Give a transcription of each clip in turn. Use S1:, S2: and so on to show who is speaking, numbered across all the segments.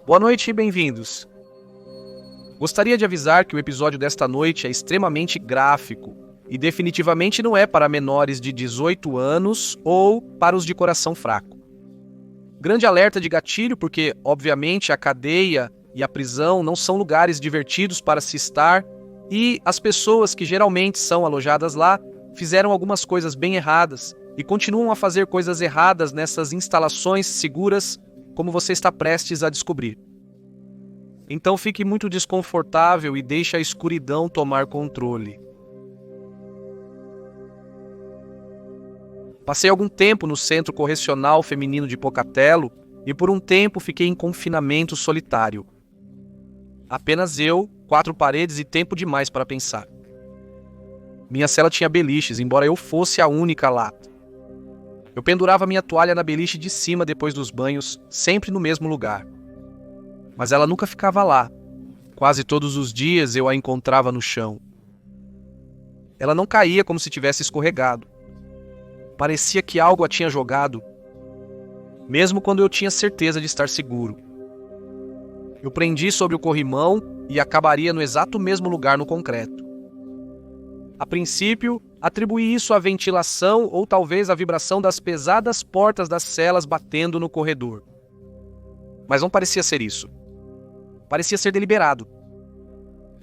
S1: Boa noite e bem-vindos. Gostaria de avisar que o episódio desta noite é extremamente gráfico e definitivamente não é para menores de 18 anos ou para os de coração fraco. Grande alerta de gatilho porque, obviamente, a cadeia e a prisão não são lugares divertidos para se estar e as pessoas que geralmente são alojadas lá fizeram algumas coisas bem erradas e continuam a fazer coisas erradas nessas instalações seguras, como você está prestes a descobrir. Então fique muito desconfortável e deixe a escuridão tomar controle. Passei algum tempo no Centro Correcional Feminino de Pocatello e por um tempo fiquei em confinamento solitário. Apenas eu, 4 paredes e tempo demais para pensar. Minha cela tinha beliches, embora eu fosse a única lá. Eu pendurava minha toalha na beliche de cima depois dos banhos, sempre no mesmo lugar. Mas ela nunca ficava lá. Quase todos os dias eu a encontrava no chão. Ela não caía como se tivesse escorregado. Parecia que algo a tinha jogado, mesmo quando eu tinha certeza de estar seguro. Eu prendi sobre o corrimão e acabaria no exato mesmo lugar no concreto. A princípio, atribuí isso à ventilação ou talvez à vibração das pesadas portas das celas batendo no corredor. Mas não parecia ser isso. Parecia ser deliberado.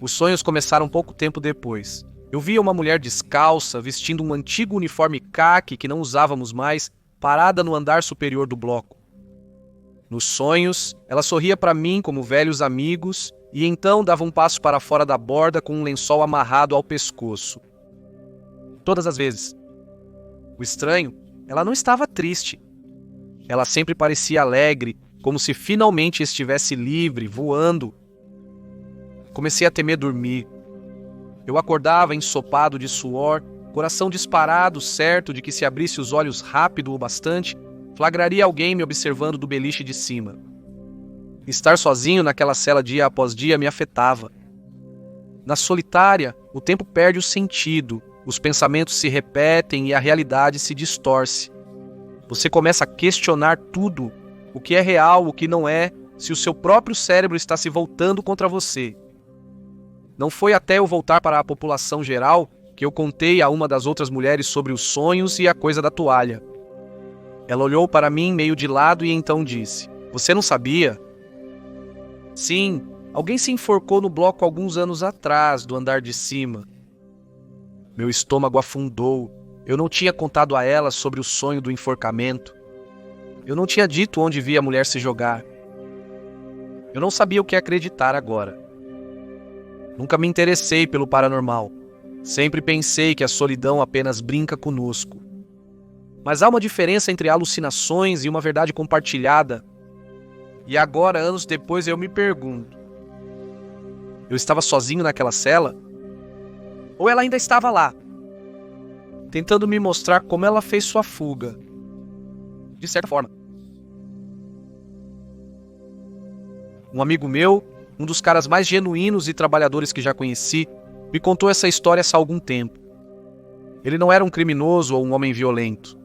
S1: Os sonhos começaram pouco tempo depois. Eu via uma mulher descalça, vestindo um antigo uniforme caqui que não usávamos mais, parada no andar superior do bloco. Nos sonhos, ela sorria para mim como velhos amigos e então dava um passo para fora da borda com um lençol amarrado ao pescoço. Todas as vezes. O estranho, ela não estava triste. Ela sempre parecia alegre, como se finalmente estivesse livre, voando. Comecei a temer dormir. Eu acordava ensopado de suor, coração disparado, certo de que se abrisse os olhos rápido o bastante, flagraria alguém me observando do beliche de cima. Estar sozinho naquela cela dia após dia me afetava. Na solitária, o tempo perde o sentido, os pensamentos se repetem e a realidade se distorce. Você começa a questionar tudo, o que é real, o que não é, se o seu próprio cérebro está se voltando contra você. Não foi até eu voltar para a população geral que eu contei a uma das outras mulheres sobre os sonhos e a coisa da toalha. Ela olhou para mim meio de lado e então disse: "Você não sabia?" Sim, alguém se enforcou no bloco alguns anos atrás, do andar de cima. Meu estômago afundou. Eu não tinha contado a ela sobre o sonho do enforcamento. Eu não tinha dito onde vi a mulher se jogar. Eu não sabia o que acreditar agora. Nunca me interessei pelo paranormal. Sempre pensei que a solidão apenas brinca conosco. Mas há uma diferença entre alucinações e uma verdade compartilhada. E agora, anos depois, eu me pergunto: eu estava sozinho naquela cela? Ou ela ainda estava lá, tentando me mostrar como ela fez sua fuga? De certa forma. Um amigo meu, um dos caras mais genuínos e trabalhadores que já conheci, me contou essa história há algum tempo. Ele não era um criminoso ou um homem violento.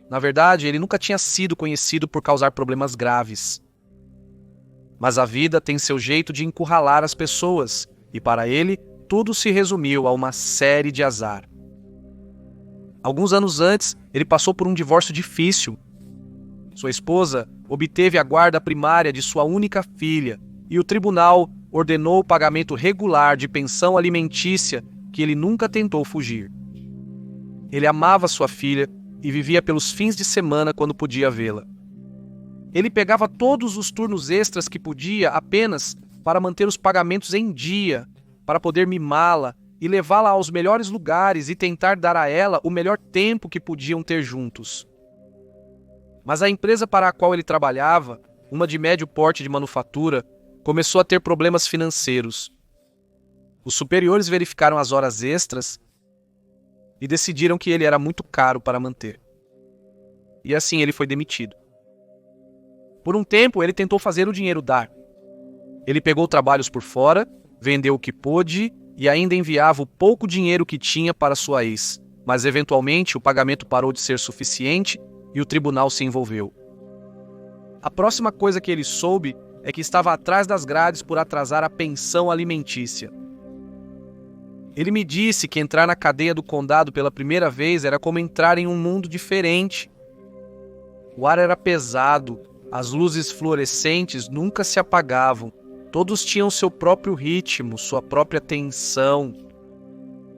S1: Na verdade, ele nunca tinha sido conhecido por causar problemas graves. Mas a vida tem seu jeito de encurralar as pessoas, e para ele, tudo se resumiu a uma série de azar. Alguns anos antes, ele passou por um divórcio difícil. Sua esposa obteve a guarda primária de sua única filha, e o tribunal ordenou o pagamento regular de pensão alimentícia que ele nunca tentou fugir. Ele amava sua filha e vivia pelos fins de semana quando podia vê-la. Ele pegava todos os turnos extras que podia apenas para manter os pagamentos em dia, para poder mimá-la e levá-la aos melhores lugares e tentar dar a ela o melhor tempo que podiam ter juntos. Mas a empresa para a qual ele trabalhava, uma de médio porte de manufatura, começou a ter problemas financeiros. Os superiores verificaram as horas extras e decidiram que ele era muito caro para manter. E assim ele foi demitido. Por um tempo, ele tentou fazer o dinheiro dar. Ele pegou trabalhos por fora, vendeu o que pôde e ainda enviava o pouco dinheiro que tinha para sua ex, mas eventualmente o pagamento parou de ser suficiente e o tribunal se envolveu. A próxima coisa que ele soube é que estava atrás das grades por atrasar a pensão alimentícia. Ele me disse que entrar na cadeia do condado pela primeira vez era como entrar em um mundo diferente. O ar era pesado, as luzes fluorescentes nunca se apagavam, todos tinham seu próprio ritmo, sua própria tensão.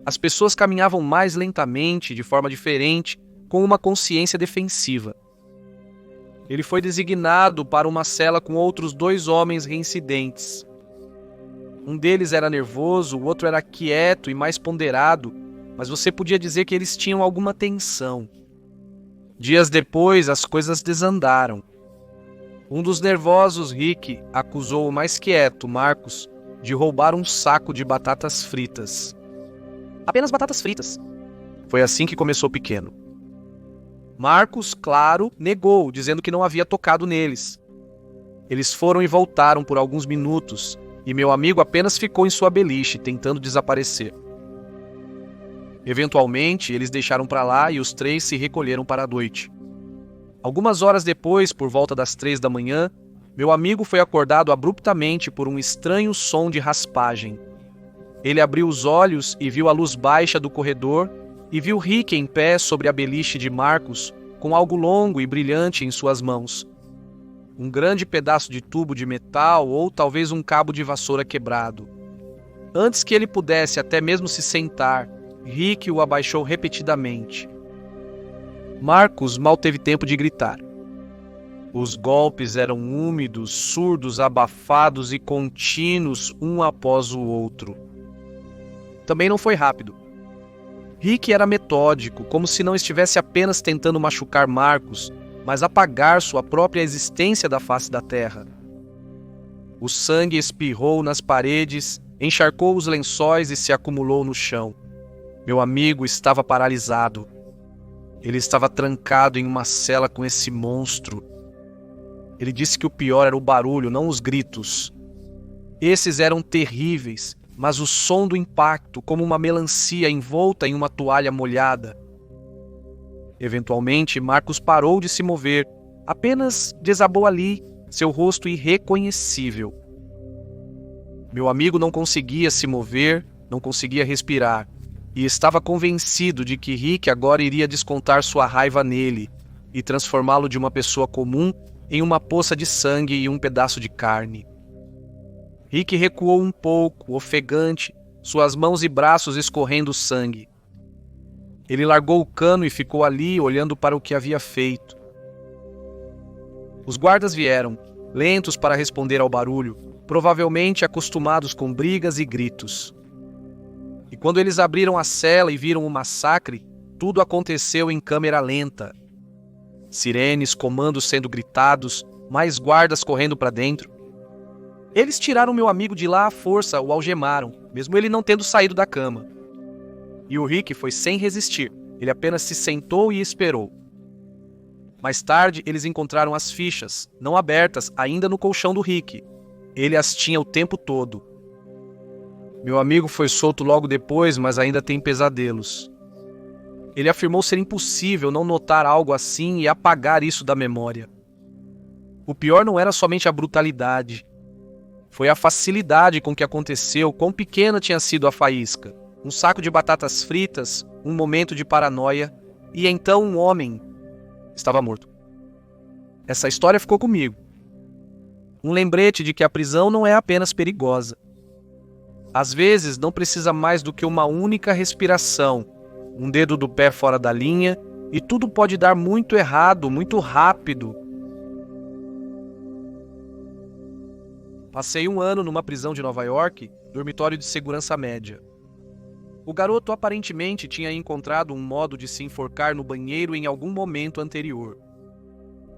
S1: As pessoas caminhavam mais lentamente, de forma diferente, com uma consciência defensiva. Ele foi designado para uma cela com outros 2 homens reincidentes. Um deles era nervoso, o outro era quieto e mais ponderado, mas você podia dizer que eles tinham alguma tensão. Dias depois, as coisas desandaram. Um dos nervosos, Rick, acusou o mais quieto, Marcos, de roubar um saco de batatas fritas. Apenas batatas fritas. Foi assim que começou Pequeno. Marcos, claro, negou, dizendo que não havia tocado neles. Eles foram e voltaram por alguns minutos, e meu amigo apenas ficou em sua beliche, tentando desaparecer. Eventualmente, eles deixaram para lá e os 3 se recolheram para a noite. Algumas horas depois, por volta das 3 da manhã, meu amigo foi acordado abruptamente por um estranho som de raspagem. Ele abriu os olhos e viu a luz baixa do corredor e viu Rick em pé sobre a beliche de Marcos, com algo longo e brilhante em suas mãos. Um grande pedaço de tubo de metal ou talvez um cabo de vassoura quebrado. Antes que ele pudesse até mesmo se sentar, Rick o abaixou repetidamente. Marcos mal teve tempo de gritar. Os golpes eram úmidos, surdos, abafados e contínuos um após o outro. Também não foi rápido. Rick era metódico, como se não estivesse apenas tentando machucar Marcos, mas apagar sua própria existência da face da terra. O sangue espirrou nas paredes, encharcou os lençóis e se acumulou no chão. Meu amigo estava paralisado. Ele estava trancado em uma cela com esse monstro. Ele disse que o pior era o barulho, não os gritos. Esses eram terríveis, mas o som do impacto, como uma melancia envolta em uma toalha molhada. Eventualmente, Marcos parou de se mover, apenas desabou ali, seu rosto irreconhecível. Meu amigo não conseguia se mover, não conseguia respirar, e estava convencido de que Rick agora iria descontar sua raiva nele e transformá-lo de uma pessoa comum em uma poça de sangue e um pedaço de carne. Rick recuou um pouco, ofegante, suas mãos e braços escorrendo sangue. Ele largou o cano e ficou ali, olhando para o que havia feito. Os guardas vieram, lentos para responder ao barulho, provavelmente acostumados com brigas e gritos. E quando eles abriram a cela e viram o massacre, tudo aconteceu em câmera lenta. Sirenes, comandos sendo gritados, mais guardas correndo para dentro. Eles tiraram meu amigo de lá à força, o algemaram, mesmo ele não tendo saído da cama. E o Rick foi sem resistir, ele apenas se sentou e esperou. Mais tarde, eles encontraram as fichas, não abertas, ainda no colchão do Rick. Ele as tinha o tempo todo. Meu amigo foi solto logo depois, mas ainda tem pesadelos. Ele afirmou ser impossível não notar algo assim e apagar isso da memória. O pior não era somente a brutalidade. Foi a facilidade com que aconteceu, quão pequena tinha sido a faísca. Um saco de batatas fritas, um momento de paranoia, e então um homem estava morto. Essa história ficou comigo. Um lembrete de que a prisão não é apenas perigosa. Às vezes não precisa mais do que uma única respiração, um dedo do pé fora da linha, e tudo pode dar muito errado, muito rápido. Passei 1 ano numa prisão de Nova York, dormitório de segurança média. O garoto aparentemente tinha encontrado um modo de se enforcar no banheiro em algum momento anterior.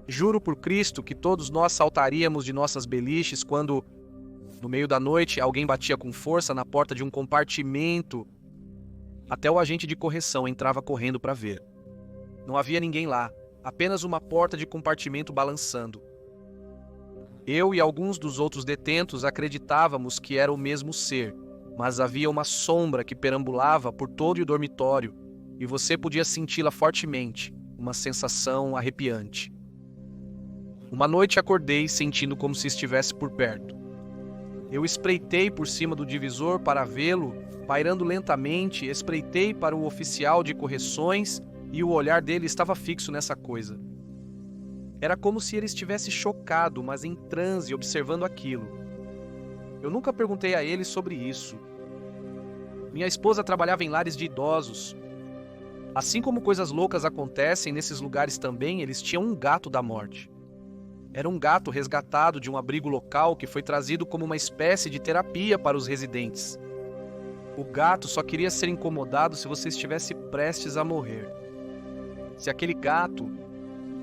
S1: Juro por Cristo que todos nós saltaríamos de nossas beliches quando, no meio da noite, alguém batia com força na porta de um compartimento. Até o agente de correção entrava correndo para ver. Não havia ninguém lá, apenas uma porta de compartimento balançando. Eu e alguns dos outros detentos acreditávamos que era o mesmo ser, mas havia uma sombra que perambulava por todo o dormitório e você podia senti-la fortemente, uma sensação arrepiante. Uma noite acordei sentindo como se estivesse por perto. Eu espreitei por cima do divisor para vê-lo, pairando lentamente, espreitei para o oficial de correções e o olhar dele estava fixo nessa coisa. Era como se ele estivesse chocado, mas em transe, observando aquilo. Eu nunca perguntei a ele sobre isso. Minha esposa trabalhava em lares de idosos. Assim como coisas loucas acontecem nesses lugares também, eles tinham um gato da morte. Era um gato resgatado de um abrigo local que foi trazido como uma espécie de terapia para os residentes. O gato só queria ser incomodado se você estivesse prestes a morrer. Se aquele gato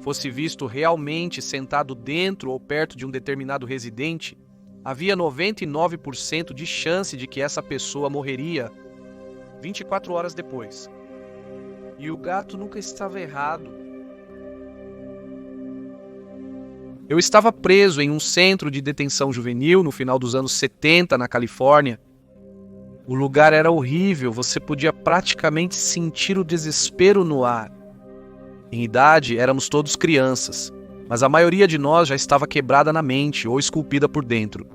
S1: fosse visto realmente sentado dentro ou perto de um determinado residente, havia 99% de chance de que essa pessoa morreria 24 horas depois. E o gato nunca estava errado. Eu estava preso em um centro de detenção juvenil no final dos anos 70 na Califórnia. O lugar era horrível, você podia praticamente sentir o desespero no ar. Em idade, éramos todos crianças, mas a maioria de nós já estava quebrada na mente ou esculpida por dentro.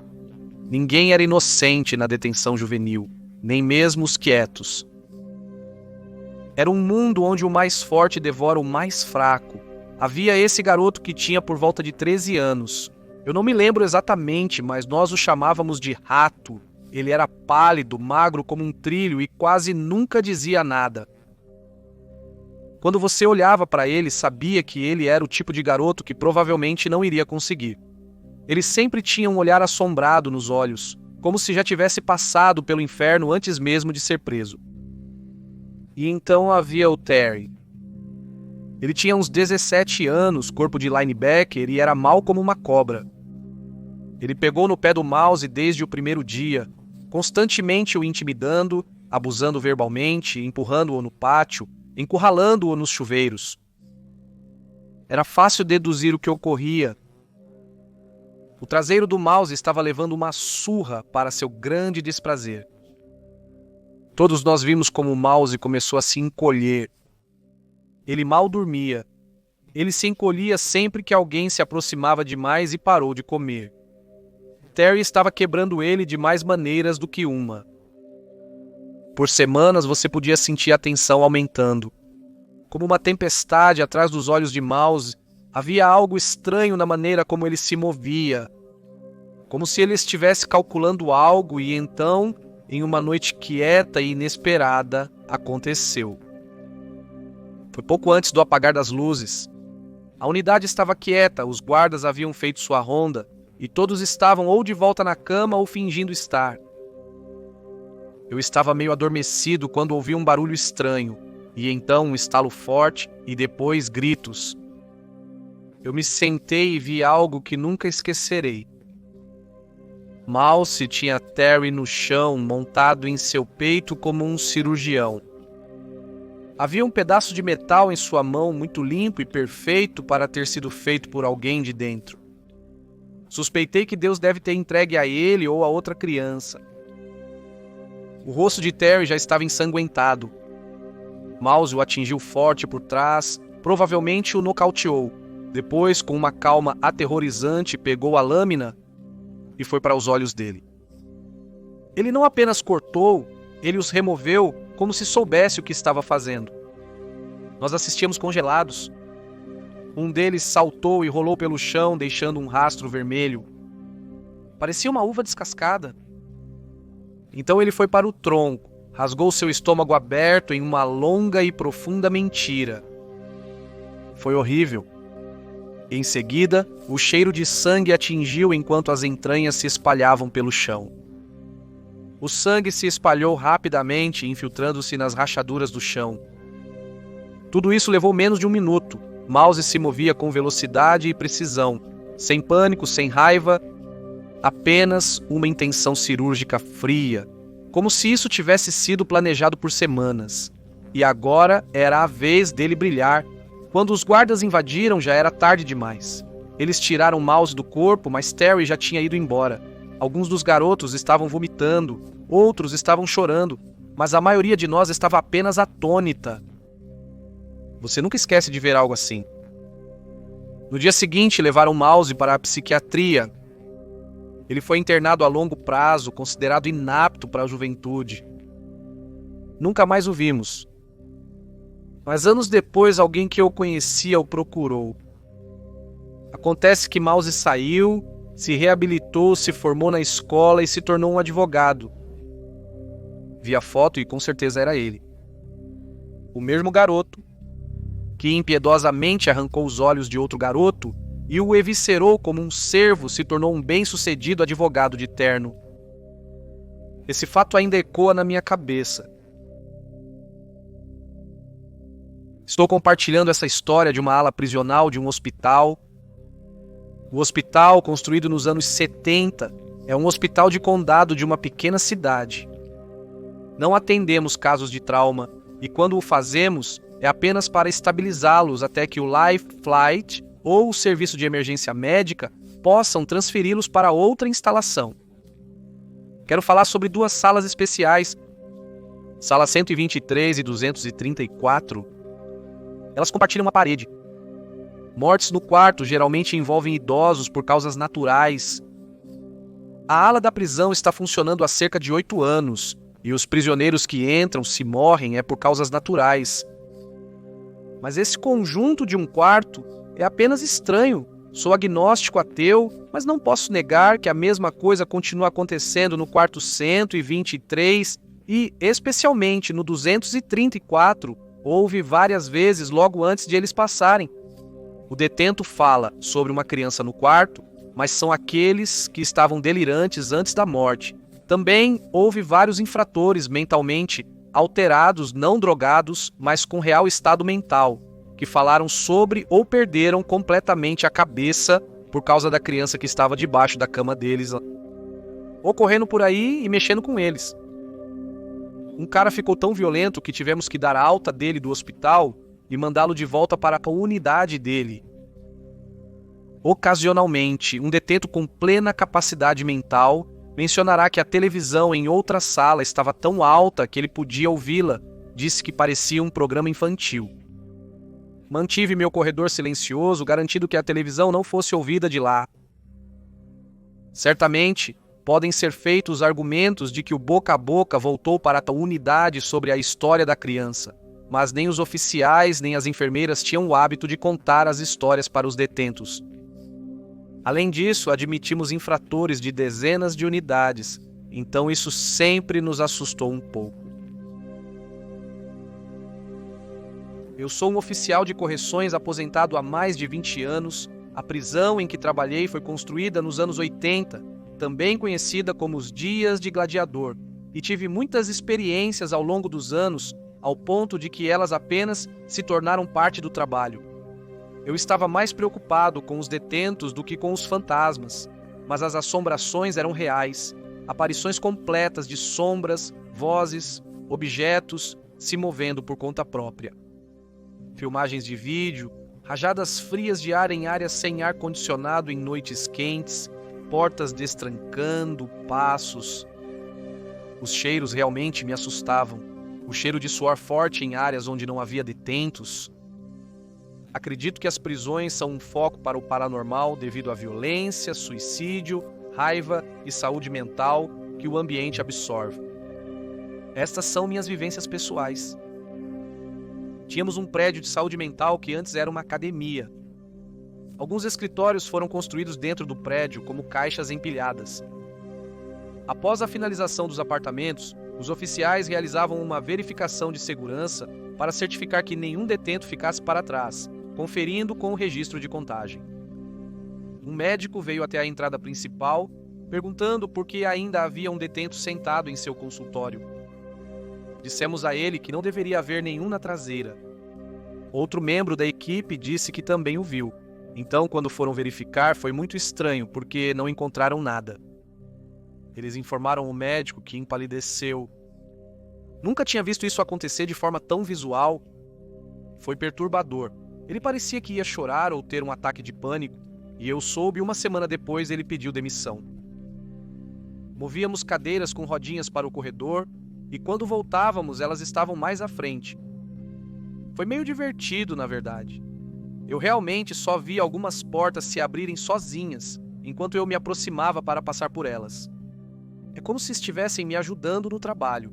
S1: Ninguém era inocente na detenção juvenil, nem mesmo os quietos. Era um mundo onde o mais forte devora o mais fraco. Havia esse garoto que tinha por volta de 13 anos. Eu não me lembro exatamente, mas nós o chamávamos de Rato. Ele era pálido, magro como um trilho e quase nunca dizia nada. Quando você olhava para ele, sabia que ele era o tipo de garoto que provavelmente não iria conseguir. Ele sempre tinha um olhar assombrado nos olhos, como se já tivesse passado pelo inferno antes mesmo de ser preso. E então havia o Terry. Ele tinha uns 17 anos, corpo de linebacker e era mau como uma cobra. Ele pegou no pé do Mouse desde o primeiro dia, constantemente o intimidando, abusando verbalmente, empurrando-o no pátio, encurralando-o nos chuveiros. Era fácil deduzir o que ocorria. O traseiro do Mouse estava levando uma surra para seu grande desprazer. Todos nós vimos como o Mouse começou a se encolher. Ele mal dormia. Ele se encolhia sempre que alguém se aproximava demais e parou de comer. Terry estava quebrando ele de mais maneiras do que uma. Por semanas você podia sentir a tensão aumentando. Como uma tempestade atrás dos olhos de Mouse, havia algo estranho na maneira como ele se movia. Como se ele estivesse calculando algo e então, em uma noite quieta e inesperada, aconteceu. Foi pouco antes do apagar das luzes. A unidade estava quieta, os guardas haviam feito sua ronda e todos estavam ou de volta na cama ou fingindo estar. Eu estava meio adormecido quando ouvi um barulho estranho, e então um estalo forte e depois gritos. Eu me sentei e vi algo que nunca esquecerei. Mouse tinha Terry no chão, montado em seu peito como um cirurgião. Havia um pedaço de metal em sua mão muito limpo e perfeito para ter sido feito por alguém de dentro. Suspeitei que Deus deve ter entregue a ele ou a outra criança. O rosto de Terry já estava ensanguentado. Mouse o atingiu forte por trás, provavelmente o nocauteou. Depois, com uma calma aterrorizante, pegou a lâmina e foi para os olhos dele. Ele não apenas cortou, ele os removeu como se soubesse o que estava fazendo. Nós assistíamos congelados. Um deles saltou e rolou pelo chão, deixando um rastro vermelho. Parecia uma uva descascada. Então ele foi para o tronco, rasgou seu estômago aberto em uma longa e profunda mentira. Foi horrível. Em seguida, o cheiro de sangue atingiu enquanto as entranhas se espalhavam pelo chão. O sangue se espalhou rapidamente, infiltrando-se nas rachaduras do chão. Tudo isso levou menos de um minuto. Mouse se movia com velocidade e precisão, sem pânico, sem raiva, apenas uma intenção cirúrgica fria, como se isso tivesse sido planejado por semanas. E agora era a vez dele brilhar. Quando os guardas invadiram, já era tarde demais. Eles tiraram Mouse do corpo, mas Terry já tinha ido embora. Alguns dos garotos estavam vomitando, outros estavam chorando, mas a maioria de nós estava apenas atônita. Você nunca esquece de ver algo assim. No dia seguinte, levaram Mouse para a psiquiatria. Ele foi internado a longo prazo, considerado inapto para a juventude. Nunca mais o vimos. Mas anos depois, alguém que eu conhecia o procurou. Acontece que Mouse saiu, se reabilitou, se formou na escola e se tornou um advogado. Vi a foto e com certeza era ele. O mesmo garoto que impiedosamente arrancou os olhos de outro garoto e o eviscerou como um cervo se tornou um bem-sucedido advogado de terno. Esse fato ainda ecoa na minha cabeça. Estou compartilhando essa história de uma ala prisional de um hospital. O hospital, construído nos anos 70, é um hospital de condado de uma pequena cidade. Não atendemos casos de trauma e quando o fazemos, é apenas para estabilizá-los até que o Life Flight ou o serviço de emergência médica possam transferi-los para outra instalação. Quero falar sobre duas salas especiais, sala 123 e 234. Elas compartilham uma parede. Mortes no quarto geralmente envolvem idosos por causas naturais. A ala da prisão está funcionando há cerca de 8 anos e os prisioneiros que entram, se morrem, é por causas naturais. Mas esse conjunto de um quarto é apenas estranho. Sou agnóstico ateu, mas não posso negar que a mesma coisa continua acontecendo no quarto 123 e, especialmente, no 234, houve várias vezes logo antes de eles passarem. O detento fala sobre uma criança no quarto, mas são aqueles que estavam delirantes antes da morte. Também houve vários infratores mentalmente alterados, não drogados, mas com real estado mental, que falaram sobre ou perderam completamente a cabeça por causa da criança que estava debaixo da cama deles, ou correndo por aí e mexendo com eles. Um cara ficou tão violento que tivemos que dar alta dele do hospital e mandá-lo de volta para a unidade dele. Ocasionalmente, um detento com plena capacidade mental mencionará que a televisão em outra sala estava tão alta que ele podia ouvi-la. Disse que parecia um programa infantil. Mantive meu corredor silencioso, garantindo que a televisão não fosse ouvida de lá. Certamente, podem ser feitos argumentos de que o boca a boca voltou para a unidade sobre a história da criança, mas nem os oficiais nem as enfermeiras tinham o hábito de contar as histórias para os detentos. Além disso, admitimos infratores de dezenas de unidades, então isso sempre nos assustou um pouco. Eu sou um oficial de correções aposentado há mais de 20 anos. A prisão em que trabalhei foi construída nos anos 80, também conhecida como os Dias de Gladiador, e tive muitas experiências ao longo dos anos, ao ponto de que elas apenas se tornaram parte do trabalho. Eu estava mais preocupado com os detentos do que com os fantasmas, mas as assombrações eram reais, aparições completas de sombras, vozes, objetos se movendo por conta própria. Filmagens de vídeo, rajadas frias de ar em áreas sem ar-condicionado em noites quentes, portas destrancando, passos. Os cheiros realmente me assustavam. O cheiro de suor forte em áreas onde não havia detentos. Acredito que as prisões são um foco para o paranormal devido à violência, suicídio, raiva e saúde mental que o ambiente absorve. Estas são minhas vivências pessoais. Tínhamos um prédio de saúde mental que antes era uma academia. Alguns escritórios foram construídos dentro do prédio como caixas empilhadas. Após a finalização dos apartamentos, os oficiais realizavam uma verificação de segurança para certificar que nenhum detento ficasse para trás, conferindo com o registro de contagem. Um médico veio até a entrada principal, perguntando por que ainda havia um detento sentado em seu consultório. Dissemos a ele que não deveria haver nenhum na traseira. Outro membro da equipe disse que também o viu. Então, quando foram verificar, foi muito estranho, porque não encontraram nada. Eles informaram o médico, que empalideceu. Nunca tinha visto isso acontecer de forma tão visual. Foi perturbador. Ele parecia que ia chorar ou ter um ataque de pânico, e eu soube 1 semana depois ele pediu demissão. Movíamos cadeiras com rodinhas para o corredor, e quando voltávamos elas estavam mais à frente. Foi meio divertido, na verdade. Eu realmente só vi algumas portas se abrirem sozinhas, enquanto eu me aproximava para passar por elas. É como se estivessem me ajudando no trabalho.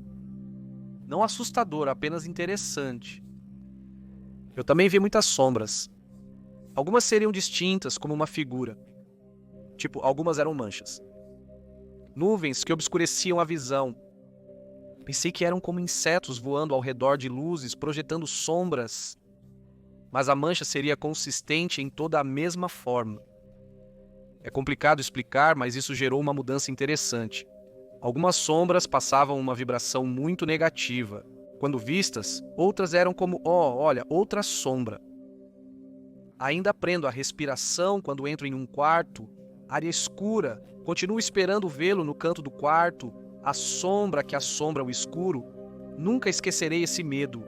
S1: Não assustador, apenas interessante. Eu também vi muitas sombras. Algumas seriam distintas, como uma figura. Tipo, algumas eram manchas. Nuvens que obscureciam a visão. Pensei que eram como insetos voando ao redor de luzes, projetando sombras. Mas a mancha seria consistente em toda a mesma forma. É complicado explicar, mas isso gerou uma mudança interessante. Algumas sombras passavam uma vibração muito negativa. Quando vistas, outras eram como, olha, outra sombra. Ainda aprendo a respiração quando entro em um quarto, área escura, continuo esperando vê-lo no canto do quarto, a sombra que assombra o escuro. Nunca esquecerei esse medo.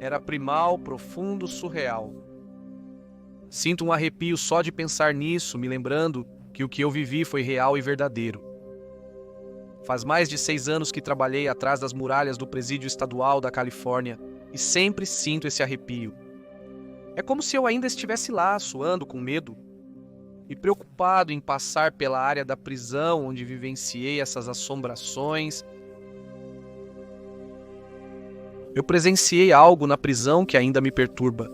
S1: Era primal, profundo, surreal. Sinto um arrepio só de pensar nisso, me lembrando que o que eu vivi foi real e verdadeiro. Faz mais de 6 anos que trabalhei atrás das muralhas do Presídio Estadual da Califórnia e sempre sinto esse arrepio. É como se eu ainda estivesse lá, suando com medo e preocupado em passar pela área da prisão onde vivenciei essas assombrações. Eu presenciei algo na prisão que ainda me perturba.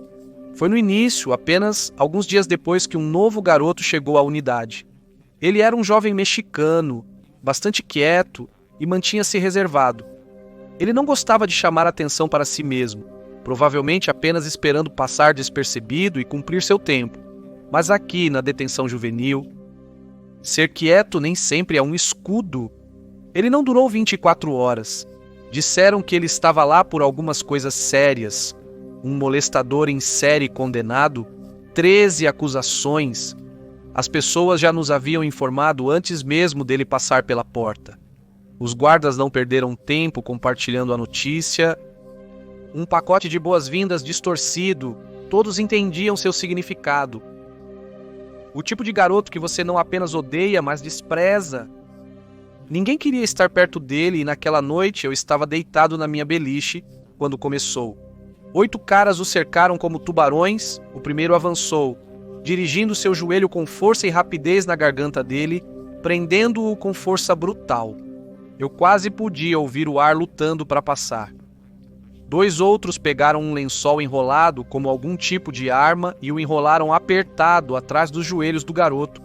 S1: Foi no início, apenas alguns dias depois que um novo garoto chegou à unidade. Ele era um jovem mexicano, bastante quieto e mantinha-se reservado. Ele não gostava de chamar atenção para si mesmo, provavelmente apenas esperando passar despercebido e cumprir seu tempo. Mas aqui, na detenção juvenil, ser quieto nem sempre é um escudo. Ele não durou 24 horas. Disseram que ele estava lá por algumas coisas sérias. Um molestador em série condenado, 13 acusações. As pessoas já nos haviam informado antes mesmo dele passar pela porta. Os guardas não perderam tempo compartilhando a notícia. Um pacote de boas-vindas distorcido, todos entendiam seu significado. O tipo de garoto que você não apenas odeia, mas despreza. Ninguém queria estar perto dele e naquela noite eu estava deitado na minha beliche quando começou. 8 caras o cercaram como tubarões. O primeiro avançou, dirigindo seu joelho com força e rapidez na garganta dele, prendendo-o com força brutal. Eu quase podia ouvir o ar lutando para passar. 2 outros pegaram um lençol enrolado como algum tipo de arma e o enrolaram apertado atrás dos joelhos do garoto.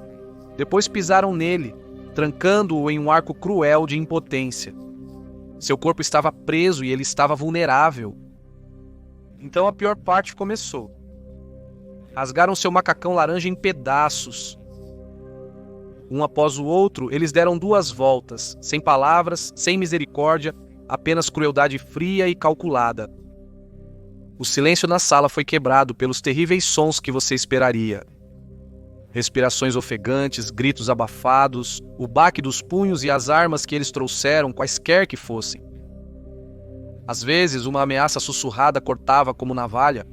S1: Depois pisaram nele, trancando-o em um arco cruel de impotência. Seu corpo estava preso e ele estava vulnerável. Então a pior parte começou. Rasgaram seu macacão laranja em pedaços. Um após o outro, eles deram 2 voltas, sem palavras, sem misericórdia, apenas crueldade fria e calculada. O silêncio na sala foi quebrado pelos terríveis sons que você esperaria. Respirações ofegantes, gritos abafados, o baque dos punhos e as armas que eles trouxeram, quaisquer que fossem. Às vezes, uma ameaça sussurrada cortava como navalha.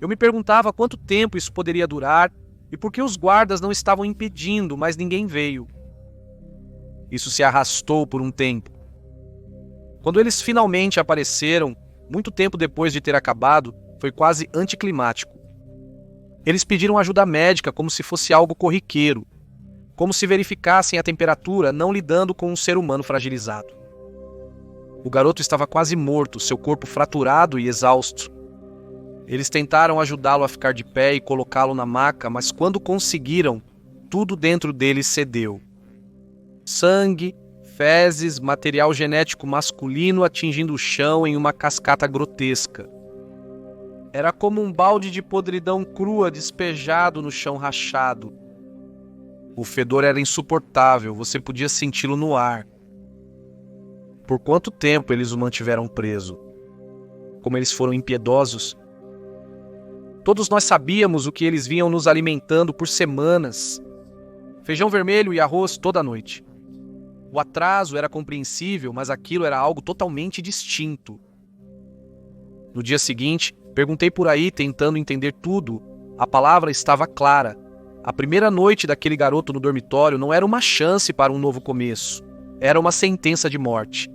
S1: Eu me perguntava quanto tempo isso poderia durar e por que os guardas não estavam impedindo, mas ninguém veio. Isso se arrastou por um tempo. Quando eles finalmente apareceram, muito tempo depois de ter acabado, foi quase anticlimático. Eles pediram ajuda médica como se fosse algo corriqueiro, como se verificassem a temperatura não lidando com um ser humano fragilizado. O garoto estava quase morto, seu corpo fraturado e exausto. Eles tentaram ajudá-lo a ficar de pé e colocá-lo na maca, mas quando conseguiram, tudo dentro dele cedeu. Sangue, fezes, material genético masculino atingindo o chão em uma cascata grotesca. Era como um balde de podridão crua despejado no chão rachado. O fedor era insuportável, você podia senti-lo no ar. Por quanto tempo eles o mantiveram preso? Como eles foram impiedosos? Todos nós sabíamos o que eles vinham nos alimentando por semanas. Feijão vermelho e arroz toda noite. O atraso era compreensível, mas aquilo era algo totalmente distinto. No dia seguinte, perguntei por aí tentando entender tudo. A palavra estava clara. A primeira noite daquele garoto no dormitório não era uma chance para um novo começo. Era uma sentença de morte.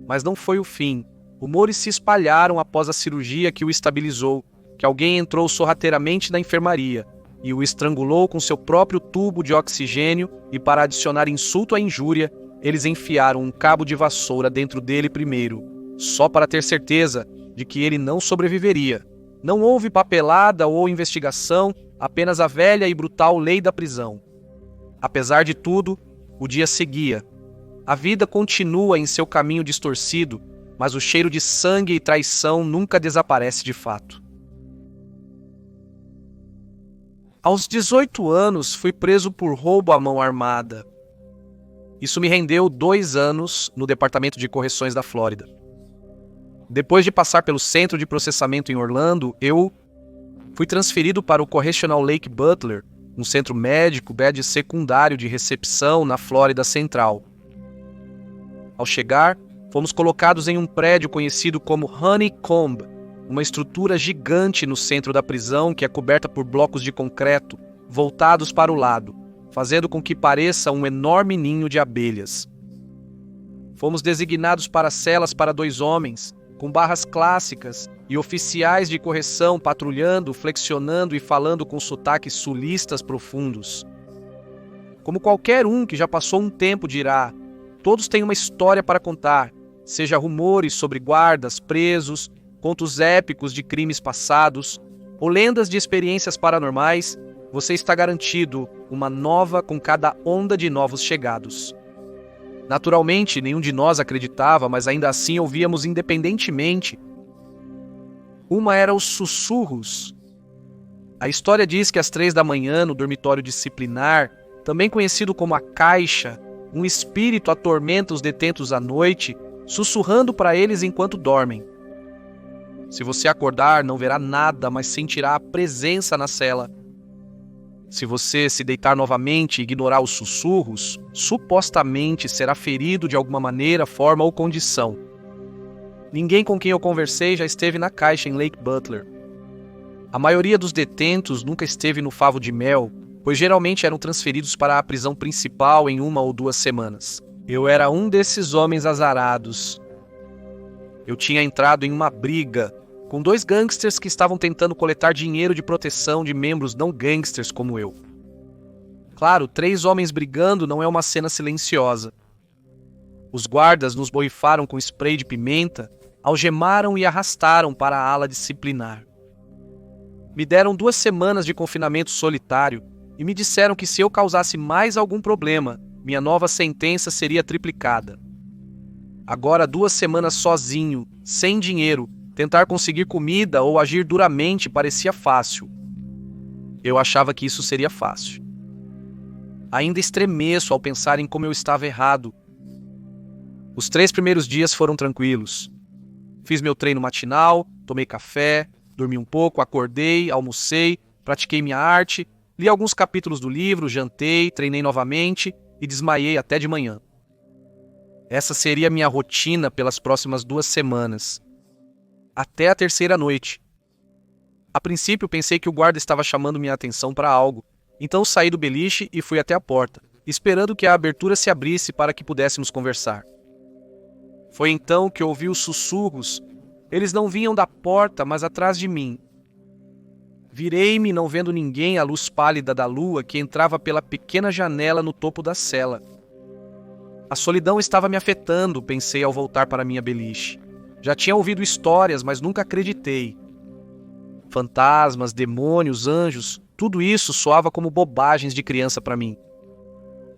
S1: Mas não foi o fim. Rumores se espalharam após a cirurgia que o estabilizou. que alguém entrou sorrateiramente na enfermaria e o estrangulou com seu próprio tubo de oxigênio e, para adicionar insulto à injúria, eles enfiaram um cabo de vassoura dentro dele primeiro, só para ter certeza de que ele não sobreviveria. Não houve papelada ou investigação, apenas a velha e brutal lei da prisão. Apesar de tudo, o dia seguia. A vida continua em seu caminho distorcido, mas o cheiro de sangue e traição nunca desaparece de fato. Aos 18 anos, fui preso por roubo à mão armada. Isso me rendeu 2 anos no Departamento de Correções da Flórida. Depois de passar pelo Centro de Processamento em Orlando, eu fui transferido para o Correctional Lake Butler, um centro médico secundário de recepção na Flórida Central. Ao chegar, fomos colocados em um prédio conhecido como Honeycomb, uma estrutura gigante no centro da prisão que é coberta por blocos de concreto voltados para o lado, fazendo com que pareça um enorme ninho de abelhas. Fomos designados para celas para 2 homens, com barras clássicas e oficiais de correção patrulhando, flexionando e falando com sotaques sulistas profundos. Como qualquer um que já passou um tempo dirá, todos têm uma história para contar, seja rumores sobre guardas, presos, contos épicos de crimes passados ou lendas de experiências paranormais, você está garantido uma nova com cada onda de novos chegados. Naturalmente, nenhum de nós acreditava, mas ainda assim ouvíamos independentemente. Uma era os sussurros. A história diz que às 3 da manhã, no dormitório disciplinar, também conhecido como a caixa, um espírito atormenta os detentos à noite, sussurrando para eles enquanto dormem. Se você acordar, não verá nada, mas sentirá a presença na cela. Se você se deitar novamente e ignorar os sussurros, supostamente será ferido de alguma maneira, forma ou condição. Ninguém com quem eu conversei já esteve na caixa em Lake Butler. A maioria dos detentos nunca esteve no favo de mel, pois geralmente eram transferidos para a prisão principal em 1 ou 2 semanas. Eu era um desses homens azarados. Eu tinha entrado em uma briga com 2 gangsters que estavam tentando coletar dinheiro de proteção de membros não gangsters como eu. Claro, 3 homens brigando não é uma cena silenciosa. Os guardas nos borrifaram com spray de pimenta, algemaram e arrastaram para a ala disciplinar. Me deram 2 semanas de confinamento solitário e me disseram que se eu causasse mais algum problema, minha nova sentença seria triplicada. Agora 2 semanas sozinho, sem dinheiro, tentar conseguir comida ou agir duramente parecia fácil. Eu achava que isso seria fácil. Ainda estremeço ao pensar em como eu estava errado. Os 3 primeiros dias foram tranquilos. Fiz meu treino matinal, tomei café, dormi um pouco, acordei, almocei, pratiquei minha arte, li alguns capítulos do livro, jantei, treinei novamente e desmaiei até de manhã. Essa seria minha rotina pelas próximas 2 semanas. Até a 3ª noite. A princípio pensei que o guarda estava chamando minha atenção para algo, então saí do beliche e fui até a porta, esperando que a abertura se abrisse para que pudéssemos conversar. Foi então que ouvi os sussurros. Eles não vinham da porta, mas atrás de mim. Virei-me, não vendo ninguém à luz pálida da lua que entrava pela pequena janela no topo da cela. A solidão estava me afetando, pensei ao voltar para minha beliche. Já tinha ouvido histórias, mas nunca acreditei. Fantasmas, demônios, anjos, tudo isso soava como bobagens de criança para mim.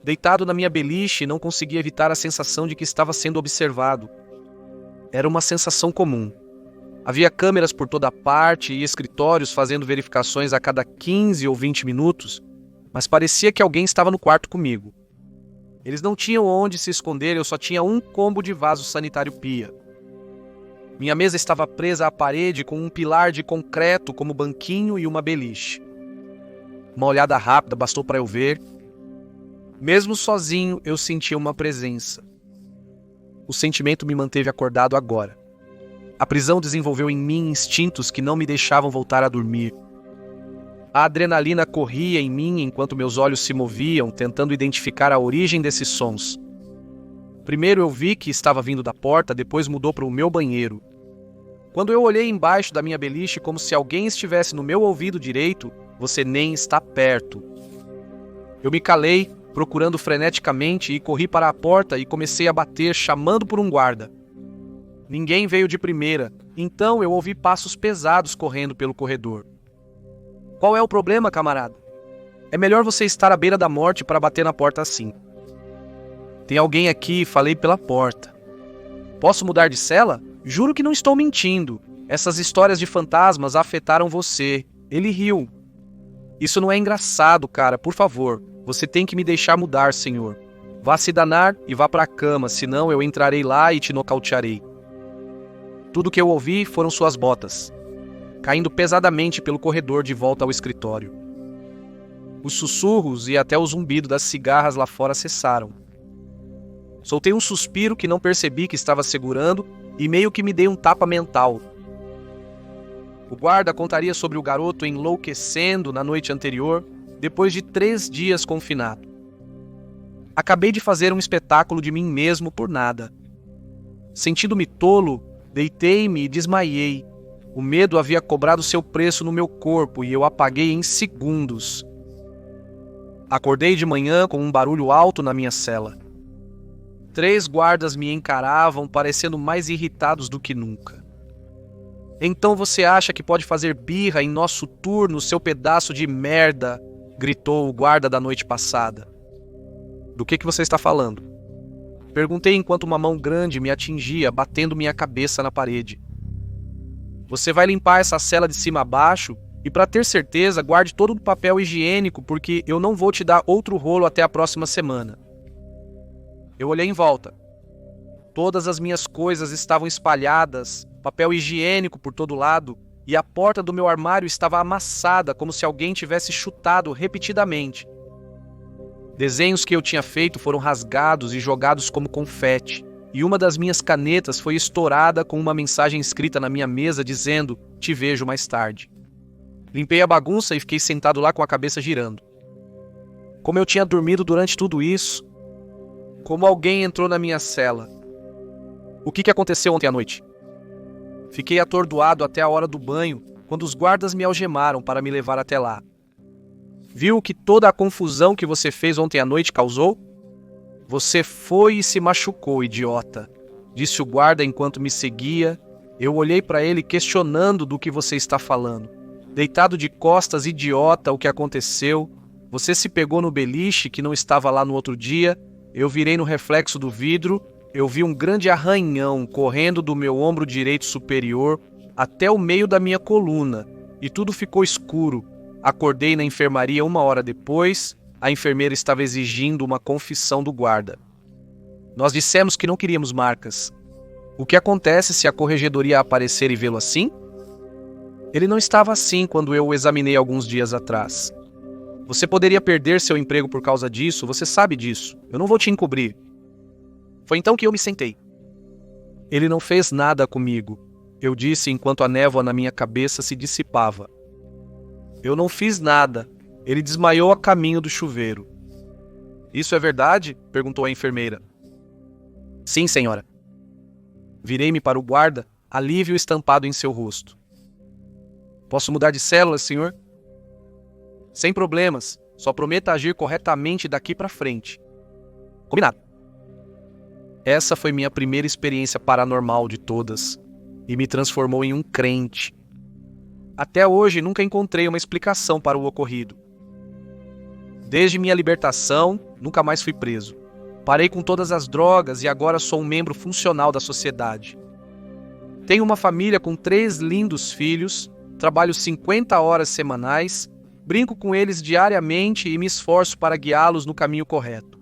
S1: Deitado na minha beliche, não conseguia evitar a sensação de que estava sendo observado. Era uma sensação comum. Havia câmeras por toda parte e escritórios fazendo verificações a cada 15 ou 20 minutos, mas parecia que alguém estava no quarto comigo. Eles não tinham onde se esconder, eu só tinha um combo de vaso sanitário pia. Minha mesa estava presa à parede com um pilar de concreto como banquinho e uma beliche. Uma olhada rápida bastou para eu ver. Mesmo sozinho, eu sentia uma presença. O sentimento me manteve acordado agora. A prisão desenvolveu em mim instintos que não me deixavam voltar a dormir. A adrenalina corria em mim enquanto meus olhos se moviam, tentando identificar a origem desses sons. Primeiro eu vi que estava vindo da porta, depois mudou para o meu banheiro. Quando eu olhei embaixo da minha beliche como se alguém estivesse no meu ouvido direito, você nem está perto. Eu me calei, procurando freneticamente, e corri para a porta e comecei a bater, chamando por um guarda. Ninguém veio de primeira, então eu ouvi passos pesados correndo pelo corredor. Qual é o problema, camarada? É melhor você estar à beira da morte para bater na porta assim. Tem alguém aqui, falei pela porta. Posso mudar de cela? Juro que não estou mentindo. Essas histórias de fantasmas afetaram você. Ele riu. Isso não é engraçado, cara. Por favor, você tem que me deixar mudar, senhor. Vá se danar e vá para a cama, senão eu entrarei lá e te nocautearei. Tudo que eu ouvi foram suas botas, caindo pesadamente pelo corredor de volta ao escritório. Os sussurros e até o zumbido das cigarras lá fora cessaram. Soltei um suspiro que não percebi que estava segurando e meio que me dei um tapa mental. O guarda contaria sobre o garoto enlouquecendo na noite anterior, depois de 3 dias confinado. Acabei de fazer um espetáculo de mim mesmo por nada. Sentindo-me tolo, deitei-me e desmaiei. O medo havia cobrado seu preço no meu corpo e eu apaguei em segundos. Acordei de manhã com um barulho alto na minha cela. 3 guardas me encaravam, parecendo mais irritados do que nunca. Então você acha que pode fazer birra em nosso turno, seu pedaço de merda? Gritou o guarda da noite passada. Do que você está falando? Perguntei enquanto uma mão grande me atingia, batendo minha cabeça na parede. Você vai limpar essa cela de cima a baixo e, para ter certeza, guarde todo o papel higiênico, porque eu não vou te dar outro rolo até a próxima semana. Eu olhei em volta. Todas as minhas coisas estavam espalhadas, papel higiênico por todo lado, e a porta do meu armário estava amassada, como se alguém tivesse chutado repetidamente. Desenhos que eu tinha feito foram rasgados e jogados como confete, e uma das minhas canetas foi estourada com uma mensagem escrita na minha mesa dizendo: "Te vejo mais tarde". Limpei a bagunça e fiquei sentado lá com a cabeça girando. Como eu tinha dormido durante tudo isso? Como alguém entrou na minha cela? O que aconteceu ontem à noite? Fiquei atordoado até a hora do banho, quando os guardas me algemaram para me levar até lá. Viu que toda a confusão que você fez ontem à noite causou? Você foi e se machucou, idiota, disse o guarda enquanto me seguia. Eu olhei para ele questionando do que você está falando. Deitado de costas, idiota, o que aconteceu? Você se pegou no beliche que não estava lá no outro dia. Eu virei no reflexo do vidro. Eu vi um grande arranhão correndo do meu ombro direito superior até o meio da minha coluna, e tudo ficou escuro. Acordei na enfermaria 1 hora depois. A enfermeira estava exigindo uma confissão do guarda. Nós dissemos que não queríamos marcas. O que acontece se a corregedoria aparecer e vê-lo assim? Ele não estava assim quando eu o examinei alguns dias atrás. Você poderia perder seu emprego por causa disso, você sabe disso. Eu não vou te encobrir. Foi então que eu me sentei. Ele não fez nada comigo, eu disse enquanto a névoa na minha cabeça se dissipava. Eu não fiz nada. Ele desmaiou a caminho do chuveiro. Isso é verdade? Perguntou a enfermeira. Sim, senhora. Virei-me para o guarda, alívio estampado em seu rosto. Posso mudar de célula, senhor? Sem problemas. Só prometa agir corretamente daqui para frente. Combinado. Essa foi minha primeira experiência paranormal de todas e me transformou em um crente. Até hoje nunca encontrei uma explicação para o ocorrido. Desde minha libertação, nunca mais fui preso. Parei com todas as drogas e agora sou um membro funcional da sociedade. Tenho uma família com 3 lindos filhos, trabalho 50 horas semanais, brinco com eles diariamente e me esforço para guiá-los no caminho correto.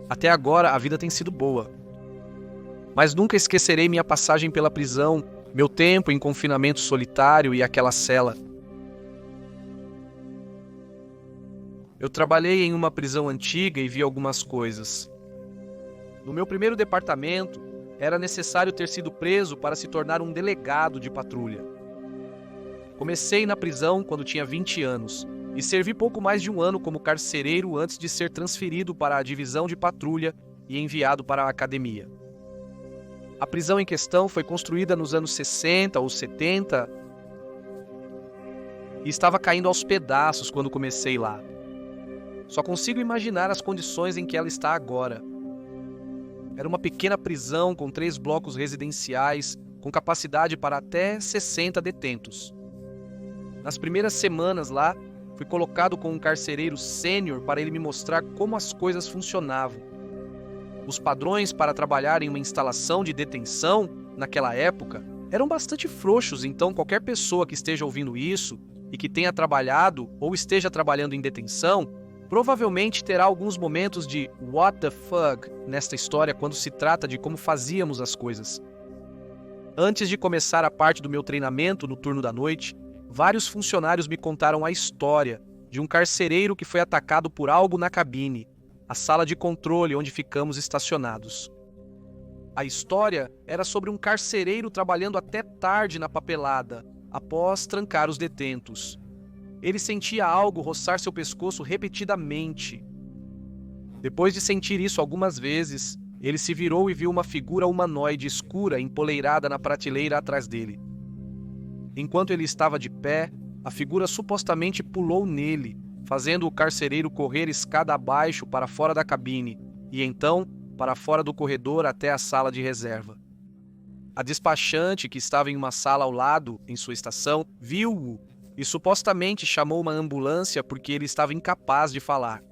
S1: Até agora a vida tem sido boa. Mas nunca esquecerei minha passagem pela prisão, meu tempo em confinamento solitário e aquela cela. Eu trabalhei em uma prisão antiga e vi algumas coisas. No meu primeiro departamento, era necessário ter sido preso para se tornar um delegado de patrulha. Comecei na prisão quando tinha 20 anos e servi pouco mais de 1 ano como carcereiro antes de ser transferido para a divisão de patrulha e enviado para a academia. A prisão em questão foi construída nos anos 60 ou 70 e estava caindo aos pedaços quando comecei lá. Só consigo imaginar as condições em que ela está agora. Era uma pequena prisão com 3 blocos residenciais, com capacidade para até 60 detentos. Nas primeiras semanas lá, fui colocado com um carcereiro sênior para ele me mostrar como as coisas funcionavam. Os padrões para trabalhar em uma instalação de detenção, naquela época, eram bastante frouxos, então qualquer pessoa que esteja ouvindo isso e que tenha trabalhado ou esteja trabalhando em detenção, provavelmente terá alguns momentos de what the fuck nesta história quando se trata de como fazíamos as coisas. Antes de começar a parte do meu treinamento no turno da noite, vários funcionários me contaram a história de um carcereiro que foi atacado por algo na cabine, a sala de controle onde ficamos estacionados. A história era sobre um carcereiro trabalhando até tarde na papelada, após trancar os detentos. Ele sentia algo roçar seu pescoço repetidamente. Depois de sentir isso algumas vezes, ele se virou e viu uma figura humanoide escura empoleirada na prateleira atrás dele. Enquanto ele estava de pé, a figura supostamente pulou nele, fazendo o carcereiro correr escada abaixo para fora da cabine e então para fora do corredor até a sala de reserva. A despachante, que estava em uma sala ao lado, em sua estação, viu-o e supostamente chamou uma ambulância porque ele estava incapaz de falar.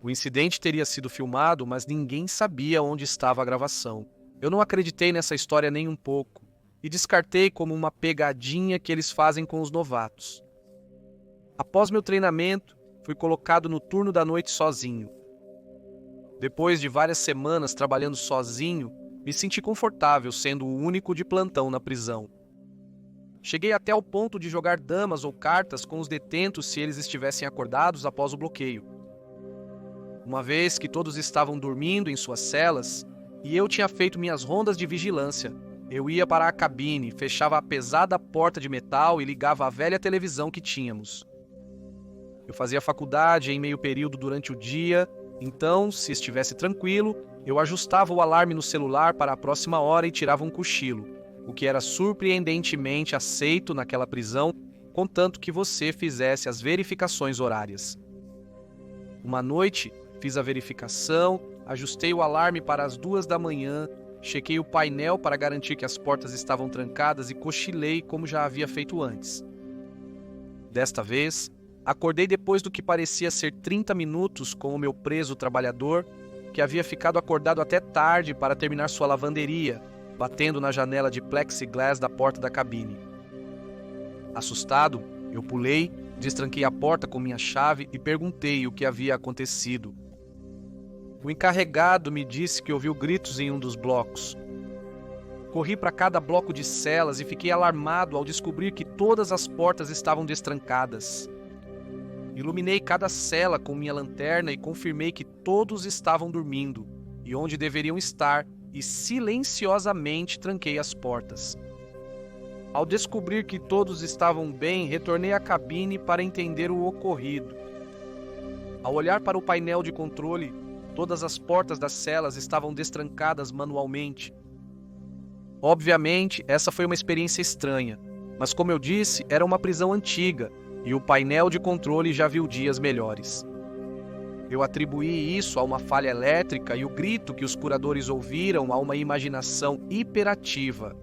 S1: O incidente teria sido filmado, mas ninguém sabia onde estava a gravação. Eu não acreditei nessa história nem um pouco e descartei como uma pegadinha que eles fazem com os novatos. Após meu treinamento, fui colocado no turno da noite sozinho. Depois de várias semanas trabalhando sozinho, me senti confortável sendo o único de plantão na prisão. Cheguei até ao ponto de jogar damas ou cartas com os detentos se eles estivessem acordados após o bloqueio. Uma vez que todos estavam dormindo em suas celas e eu tinha feito minhas rondas de vigilância, eu ia para a cabine, fechava a pesada porta de metal e ligava a velha televisão que tínhamos. Eu fazia faculdade em meio período durante o dia, então, se estivesse tranquilo, eu ajustava o alarme no celular para a próxima hora e tirava um cochilo, o que era surpreendentemente aceito naquela prisão, contanto que você fizesse as verificações horárias. Uma noite, fiz a verificação, ajustei o alarme para as 2 da manhã, chequei o painel para garantir que as portas estavam trancadas e cochilei como já havia feito antes. Desta vez, acordei depois do que parecia ser 30 minutos com o meu preso trabalhador, que havia ficado acordado até tarde para terminar sua lavanderia, batendo na janela de plexiglass da porta da cabine. Assustado, eu pulei, destranquei a porta com minha chave e perguntei o que havia acontecido. O encarregado me disse que ouviu gritos em um dos blocos. Corri para cada bloco de celas e fiquei alarmado ao descobrir que todas as portas estavam destrancadas. Iluminei cada cela com minha lanterna e confirmei que todos estavam dormindo, e onde deveriam estar, e silenciosamente tranquei as portas. Ao descobrir que todos estavam bem, retornei à cabine para entender o ocorrido. Ao olhar para o painel de controle, todas as portas das celas estavam destrancadas manualmente. Obviamente, essa foi uma experiência estranha, mas como eu disse, era uma prisão antiga, e o painel de controle já viu dias melhores. Eu atribuí isso a uma falha elétrica e o grito que os curadores ouviram a uma imaginação hiperativa.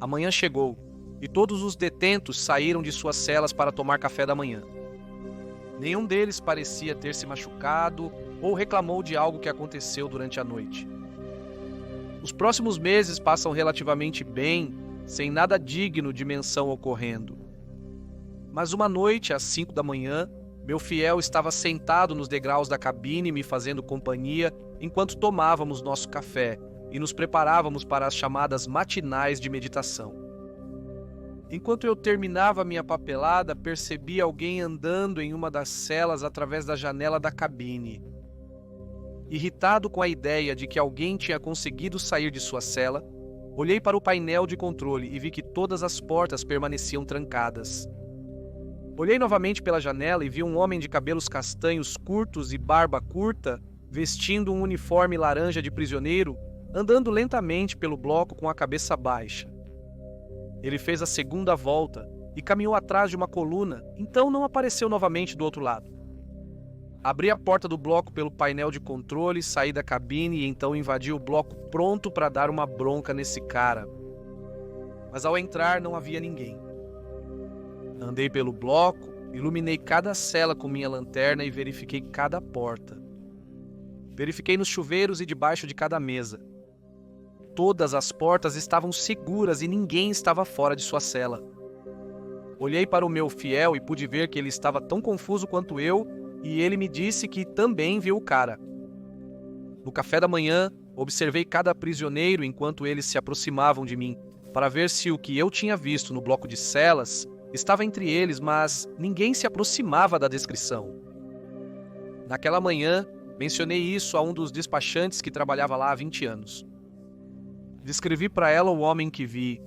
S1: A manhã chegou e todos os detentos saíram de suas celas para tomar café da manhã. Nenhum deles parecia ter se machucado ou reclamou de algo que aconteceu durante a noite. Os próximos meses passam relativamente bem, sem nada digno de menção ocorrendo. Mas uma noite, às 5 da manhã, meu fiel estava sentado nos degraus da cabine me fazendo companhia enquanto tomávamos nosso café e nos preparávamos para as chamadas matinais de meditação. Enquanto eu terminava minha papelada, percebi alguém andando em uma das celas através da janela da cabine. Irritado com a ideia de que alguém tinha conseguido sair de sua cela, olhei para o painel de controle e vi que todas as portas permaneciam trancadas. Olhei novamente pela janela e vi um homem de cabelos castanhos curtos e barba curta, vestindo um uniforme laranja de prisioneiro, andando lentamente pelo bloco com a cabeça baixa. Ele fez a segunda volta e caminhou atrás de uma coluna, então não apareceu novamente do outro lado. Abri a porta do bloco pelo painel de controle, saí da cabine e então invadi o bloco pronto para dar uma bronca nesse cara. Mas ao entrar não havia ninguém. Andei pelo bloco, iluminei cada cela com minha lanterna e verifiquei cada porta. Verifiquei nos chuveiros e debaixo de cada mesa. Todas as portas estavam seguras e ninguém estava fora de sua cela. Olhei para o meu fiel e pude ver que ele estava tão confuso quanto eu, e ele me disse que também viu o cara. No café da manhã, observei cada prisioneiro enquanto eles se aproximavam de mim, para ver se o que eu tinha visto no bloco de celas estava entre eles, mas ninguém se aproximava da descrição. Naquela manhã, mencionei isso a um dos despachantes que trabalhava lá há 20 anos. Descrevi para ela o homem que vi.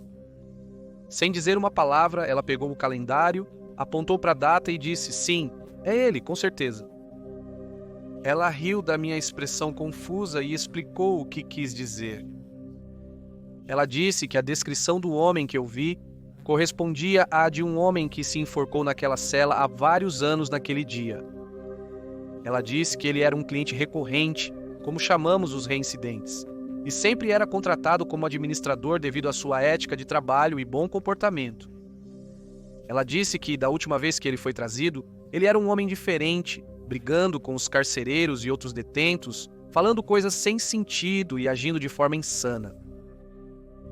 S1: Sem dizer uma palavra, ela pegou o calendário, apontou para a data e disse: sim, é ele, com certeza. Ela riu da minha expressão confusa e explicou o que quis dizer. Ela disse que a descrição do homem que eu vi correspondia à de um homem que se enforcou naquela cela há vários anos naquele dia. Ela disse que ele era um cliente recorrente, como chamamos os reincidentes, e sempre era contratado como administrador devido à sua ética de trabalho e bom comportamento. Ela disse que, da última vez que ele foi trazido, ele era um homem diferente, brigando com os carcereiros e outros detentos, falando coisas sem sentido e agindo de forma insana.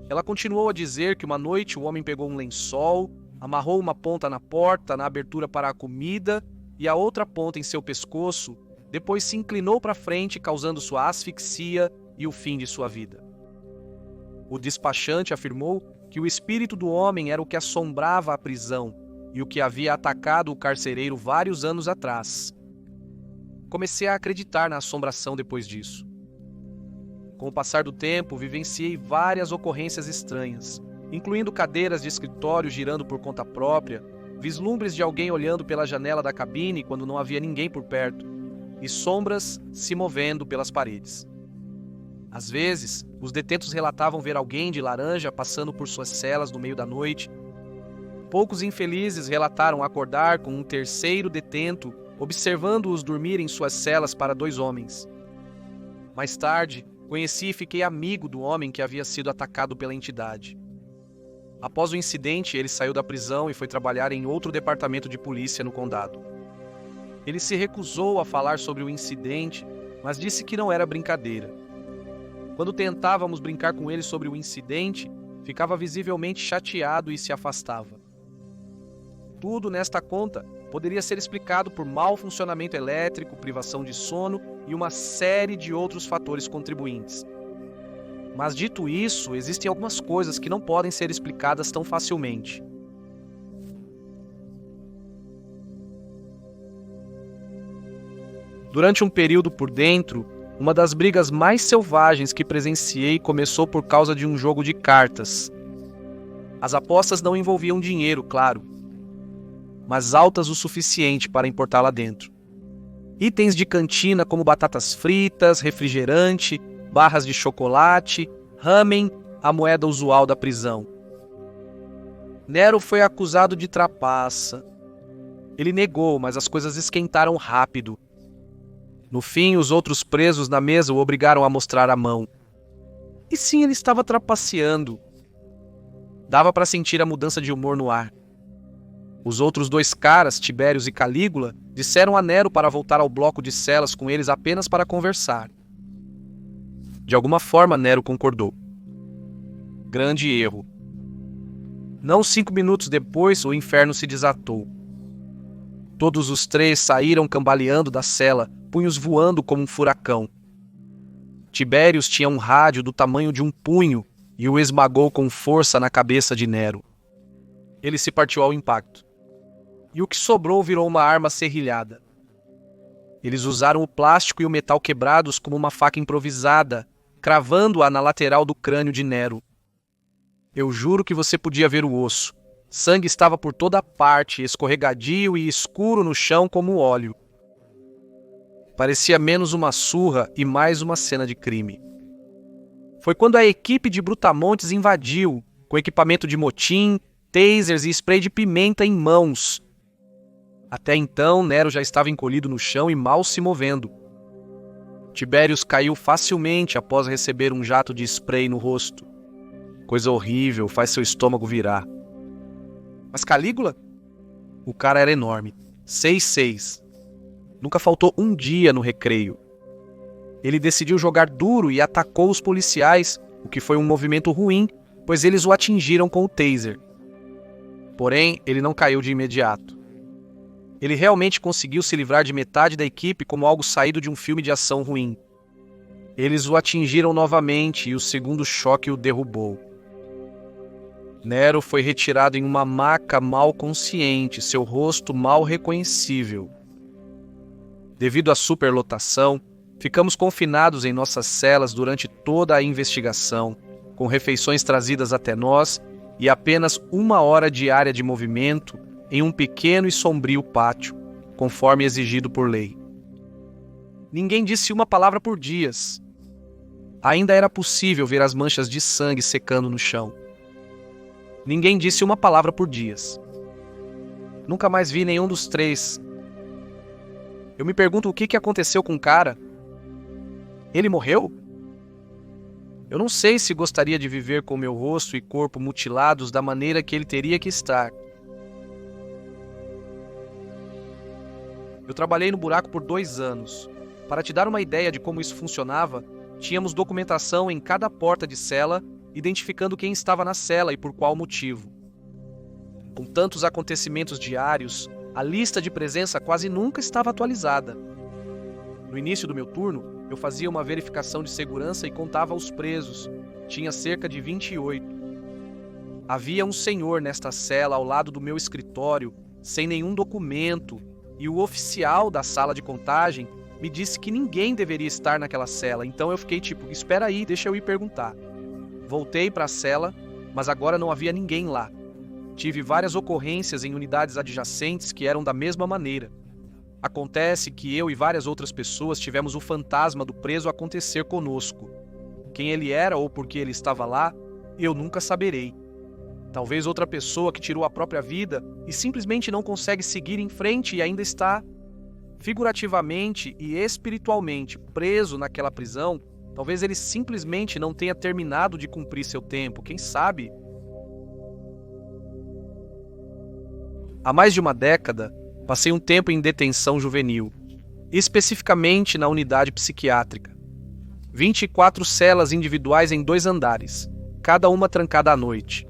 S1: Ela continuou a dizer que uma noite o homem pegou um lençol, amarrou uma ponta na porta, na abertura para a comida, e a outra ponta em seu pescoço, depois se inclinou para frente, causando sua asfixia e o fim de sua vida. O despachante afirmou que o espírito do homem era o que assombrava a prisão e o que havia atacado o carcereiro vários anos atrás. Comecei a acreditar na assombração depois disso. Com o passar do tempo, vivenciei várias ocorrências estranhas, incluindo cadeiras de escritório girando por conta própria, vislumbres de alguém olhando pela janela da cabine quando não havia ninguém por perto, e sombras se movendo pelas paredes. Às vezes, os detentos relatavam ver alguém de laranja passando por suas celas no meio da noite. Poucos infelizes relataram acordar com um terceiro detento, observando-os dormir em suas celas para 2 homens. Mais tarde, conheci e fiquei amigo do homem que havia sido atacado pela entidade. Após o incidente, ele saiu da prisão e foi trabalhar em outro departamento de polícia no condado. Ele se recusou a falar sobre o incidente, mas disse que não era brincadeira. Quando tentávamos brincar com ele sobre o incidente, ficava visivelmente chateado e se afastava. Tudo nesta conta poderia ser explicado por mau funcionamento elétrico, privação de sono e uma série de outros fatores contribuintes. Mas dito isso, existem algumas coisas que não podem ser explicadas tão facilmente. Durante um período por dentro, uma das brigas mais selvagens que presenciei começou por causa de um jogo de cartas. As apostas não envolviam dinheiro, claro, mas altas o suficiente para importar lá dentro. Itens de cantina como batatas fritas, refrigerante, barras de chocolate, ramen, a moeda usual da prisão. Nero foi acusado de trapaça. Ele negou, mas as coisas esquentaram rápido. No fim, os outros presos na mesa o obrigaram a mostrar a mão. E sim, ele estava trapaceando. Dava para sentir a mudança de humor no ar. Os outros 2 caras, Tibérios e Calígula, disseram a Nero para voltar ao bloco de celas com eles apenas para conversar. De alguma forma, Nero concordou. Grande erro. Não 5 minutos depois, o inferno se desatou. Todos os 3 saíram cambaleando da cela, punhos voando como um furacão. Tibérios tinha um rádio do tamanho de um punho e o esmagou com força na cabeça de Nero. Ele se partiu ao impacto. E o que sobrou virou uma arma serrilhada. Eles usaram o plástico e o metal quebrados como uma faca improvisada, cravando-a na lateral do crânio de Nero. Eu juro que você podia ver o osso. Sangue estava por toda parte, escorregadio e escuro no chão como óleo. Parecia menos uma surra e mais uma cena de crime. foi quando a equipe de brutamontes invadiu, com equipamento de motim, tasers e spray de pimenta em mãos. Até então, Nero já estava encolhido no chão e mal se movendo. Tibérius caiu facilmente após receber um jato de spray no rosto. Coisa horrível, faz seu estômago virar. Mas Calígula? O cara era enorme. 6'6". Nunca faltou um dia no recreio. Ele decidiu jogar duro e atacou os policiais, o que foi um movimento ruim, pois eles o atingiram com o taser. Porém, ele não caiu de imediato. Ele realmente conseguiu se livrar de metade da equipe como algo saído de um filme de ação ruim. Eles o atingiram novamente e o segundo choque o derrubou. Nero foi retirado em uma maca mal consciente, seu rosto mal reconhecível. Devido à superlotação, ficamos confinados em nossas celas durante toda a investigação, com refeições trazidas até nós e apenas 1 hora diária de movimento em um pequeno e sombrio pátio, conforme exigido por lei. Ninguém disse uma palavra por dias. Ainda era possível ver as manchas de sangue secando no chão. Ninguém disse uma palavra por dias. Nunca mais vi nenhum dos 3. Eu me pergunto o que aconteceu com o cara. Ele morreu? Eu não sei se gostaria de viver com meu rosto e corpo mutilados da maneira que ele teria que estar. Eu trabalhei no buraco por 2 anos. Para te dar uma ideia de como isso funcionava, tínhamos documentação em cada porta de cela, identificando quem estava na cela e por qual motivo. Com tantos acontecimentos diários, a lista de presença quase nunca estava atualizada. No início do meu turno, eu fazia uma verificação de segurança e contava os presos. Tinha cerca de 28. Havia um senhor nesta cela ao lado do meu escritório, sem nenhum documento, e o oficial da sala de contagem me disse que ninguém deveria estar naquela cela, então eu fiquei tipo, espera aí, deixa eu ir perguntar. Voltei para a cela, mas agora não havia ninguém lá. Tive várias ocorrências em unidades adjacentes que eram da mesma maneira. Acontece que eu e várias outras pessoas tivemos o fantasma do preso acontecer conosco. Quem ele era ou por que ele estava lá, eu nunca saberei. Talvez outra pessoa que tirou a própria vida e simplesmente não consegue seguir em frente e ainda está, figurativamente e espiritualmente, preso naquela prisão. Talvez ele simplesmente não tenha terminado de cumprir seu tempo, quem sabe? Há mais de uma década, passei um tempo em detenção juvenil, especificamente na unidade psiquiátrica. 24 celas individuais em 2 andares, cada uma trancada à noite.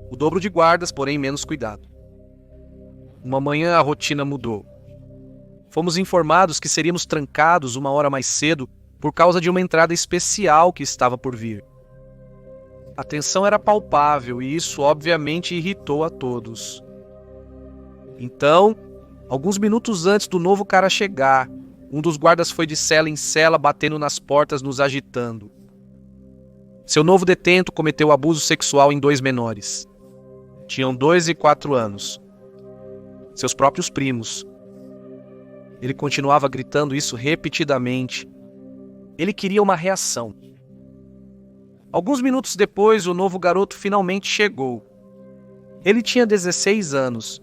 S1: O dobro de guardas, porém menos cuidado. Uma manhã a rotina mudou. Fomos informados que seríamos trancados 1 hora mais cedo por causa de uma entrada especial que estava por vir. A tensão era palpável e isso obviamente irritou a todos. Então, alguns minutos antes do novo cara chegar, um dos guardas foi de cela em cela batendo nas portas, nos agitando. Seu novo detento cometeu abuso sexual em 2 menores. Tinham 2 e 4 anos. Seus próprios primos. Ele continuava gritando isso repetidamente. Ele queria uma reação. Alguns minutos depois, o novo garoto finalmente chegou. Ele tinha 16 anos.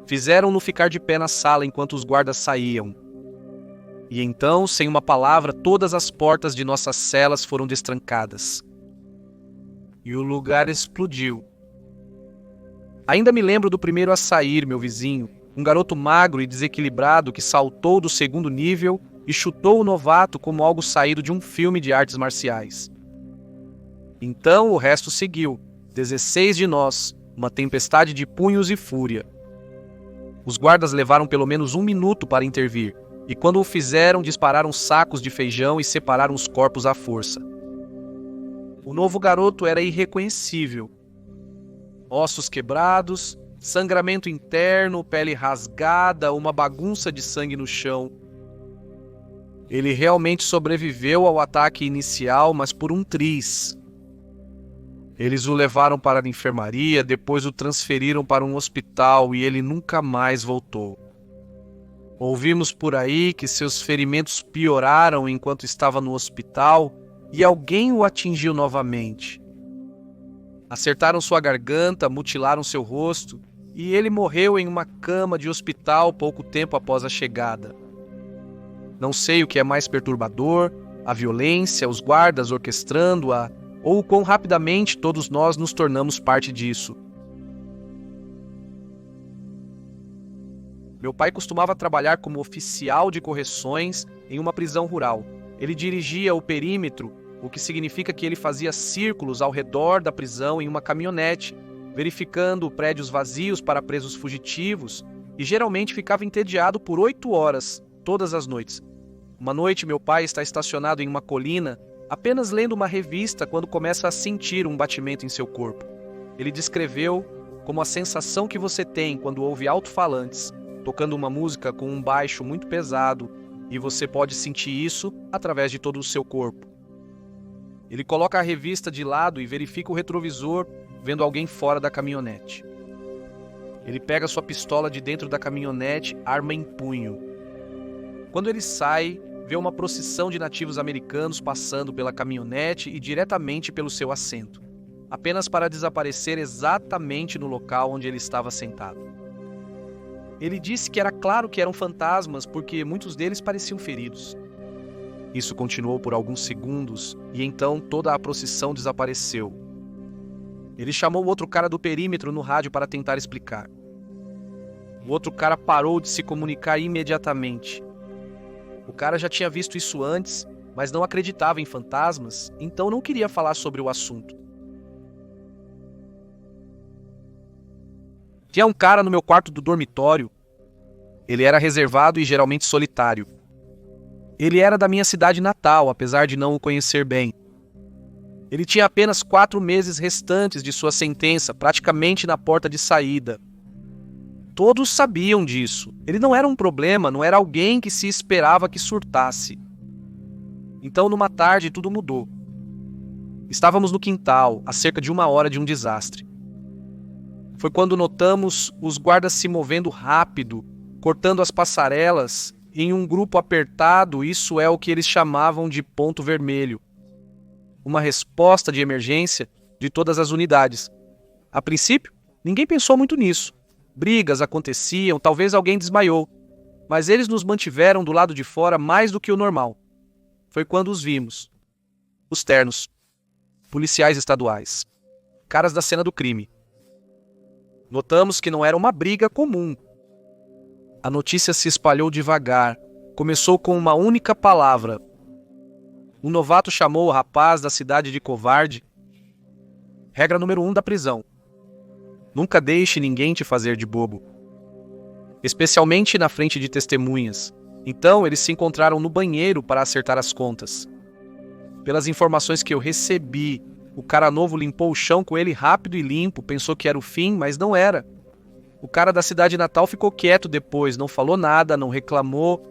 S1: Fizeram-no ficar de pé na sala enquanto os guardas saíam. E então, sem uma palavra, todas as portas de nossas celas foram destrancadas. E o lugar explodiu. Ainda me lembro do primeiro a sair, meu vizinho, um garoto magro e desequilibrado que saltou do 2º nível e chutou o novato como algo saído de um filme de artes marciais. Então o resto seguiu, 16 de nós, uma tempestade de punhos e fúria. Os guardas levaram pelo menos 1 minuto para intervir, e quando o fizeram, dispararam sacos de feijão e separaram os corpos à força. O novo garoto era irreconhecível. Ossos quebrados, sangramento interno, pele rasgada, uma bagunça de sangue no chão. Ele realmente sobreviveu ao ataque inicial, mas por um triz. Eles o levaram para a enfermaria, depois o transferiram para um hospital e ele nunca mais voltou. Ouvimos por aí que seus ferimentos pioraram enquanto estava no hospital e alguém o atingiu novamente. Acertaram sua garganta, mutilaram seu rosto, e ele morreu em uma cama de hospital pouco tempo após a chegada. Não sei o que é mais perturbador, a violência, os guardas orquestrando-a, ou o quão rapidamente todos nós nos tornamos parte disso. Meu pai costumava trabalhar como oficial de correções em uma prisão rural. Ele dirigia o perímetro, o que significa que ele fazia círculos ao redor da prisão em uma caminhonete, verificando prédios vazios para presos fugitivos, e geralmente ficava entediado por 8 horas, todas as noites. Uma noite, meu pai está estacionado em uma colina, apenas lendo uma revista quando começa a sentir um batimento em seu corpo. Ele descreveu como a sensação que você tem quando ouve alto-falantes, tocando uma música com um baixo muito pesado, e você pode sentir isso através de todo o seu corpo. Ele coloca a revista de lado e verifica o retrovisor, vendo alguém fora da caminhonete. Ele pega sua pistola de dentro da caminhonete, arma em punho. Quando ele sai, vê uma procissão de nativos americanos passando pela caminhonete e diretamente pelo seu assento, apenas para desaparecer exatamente no local onde ele estava sentado. Ele disse que era claro que eram fantasmas porque muitos deles pareciam feridos. Isso continuou por alguns segundos e então toda a procissão desapareceu. Ele chamou o outro cara do perímetro no rádio para tentar explicar. O outro cara parou de se comunicar imediatamente. O cara já tinha visto isso antes, mas não acreditava em fantasmas, então não queria falar sobre o assunto. Tinha um cara no meu quarto do dormitório. Ele era reservado e geralmente solitário. Ele era da minha cidade natal, apesar de não o conhecer bem. Ele tinha apenas 4 meses restantes de sua sentença, praticamente na porta de saída. Todos sabiam disso. Ele não era um problema, não era alguém que se esperava que surtasse. Então, numa tarde, tudo mudou. Estávamos no quintal, a cerca de 1 hora de um desastre. Foi quando notamos os guardas se movendo rápido, cortando as passarelas em um grupo apertado. Isso é o que eles chamavam de ponto vermelho. Uma resposta de emergência de todas as unidades. A princípio, ninguém pensou muito nisso. Brigas aconteciam, talvez alguém desmaiou, mas eles nos mantiveram do lado de fora mais do que o normal. Foi quando os vimos. Os ternos. Policiais estaduais. Caras da cena do crime. Notamos que não era uma briga comum. A notícia se espalhou devagar. Começou com uma única palavra. Um novato chamou o rapaz da cidade de covarde. Regra número 1 da prisão. Nunca deixe ninguém te fazer de bobo. Especialmente na frente de testemunhas. Então, eles se encontraram no banheiro para acertar as contas. Pelas informações que eu recebi, o cara novo limpou o chão com ele rápido e limpo, pensou que era o fim, mas não era. O cara da cidade natal ficou quieto depois, não falou nada, não reclamou,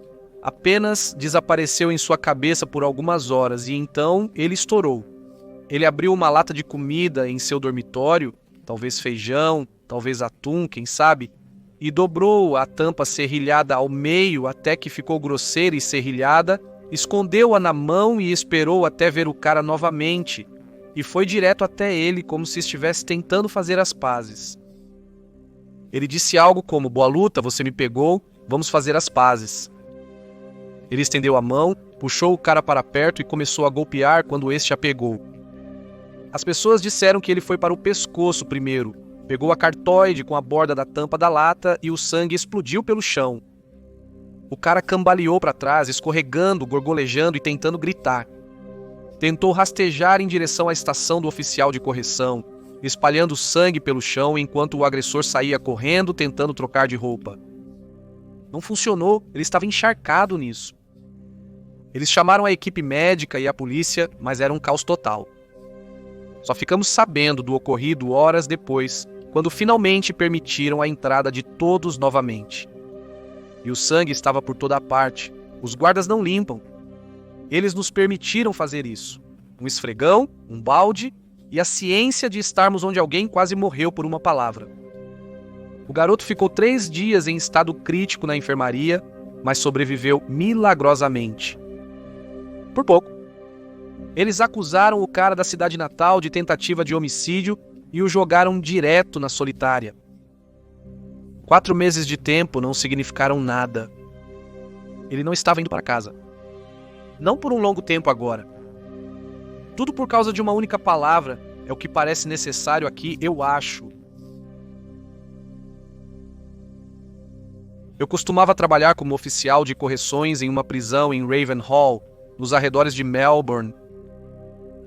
S1: apenas desapareceu em sua cabeça por algumas horas e então ele estourou. Ele abriu uma lata de comida em seu dormitório, talvez feijão, talvez atum, quem sabe, e dobrou a tampa serrilhada ao meio até que ficou grosseira e serrilhada, escondeu-a na mão e esperou até ver o cara novamente, e foi direto até ele como se estivesse tentando fazer as pazes. Ele disse algo como: "Boa luta, você me pegou, vamos fazer as pazes." Ele estendeu a mão, puxou o cara para perto e começou a golpear quando este a pegou. As pessoas disseram que ele foi para o pescoço primeiro, pegou a cartoide com a borda da tampa da lata e o sangue explodiu pelo chão. O cara cambaleou para trás, escorregando, gorgolejando e tentando gritar. Tentou rastejar em direção à estação do oficial de correção, espalhando sangue pelo chão enquanto o agressor saía correndo, tentando trocar de roupa. Não funcionou, ele estava encharcado nisso. Eles chamaram a equipe médica e a polícia, mas era um caos total. Só ficamos sabendo do ocorrido horas depois, quando finalmente permitiram a entrada de todos novamente. E o sangue estava por toda parte. Os guardas não limpam. Eles nos permitiram fazer isso. Um esfregão, um balde e a ciência de estarmos onde alguém quase morreu por uma palavra. O garoto ficou 3 dias em estado crítico na enfermaria, mas sobreviveu milagrosamente. Por pouco. Eles acusaram o cara da cidade natal de tentativa de homicídio e o jogaram direto na solitária. 4 meses de tempo não significaram nada. Ele não estava indo para casa. Não por um longo tempo agora. Tudo por causa de uma única palavra, é o que parece necessário aqui, eu acho. Eu costumava trabalhar como oficial de correções em uma prisão em Ravenhall, nos arredores de Melbourne.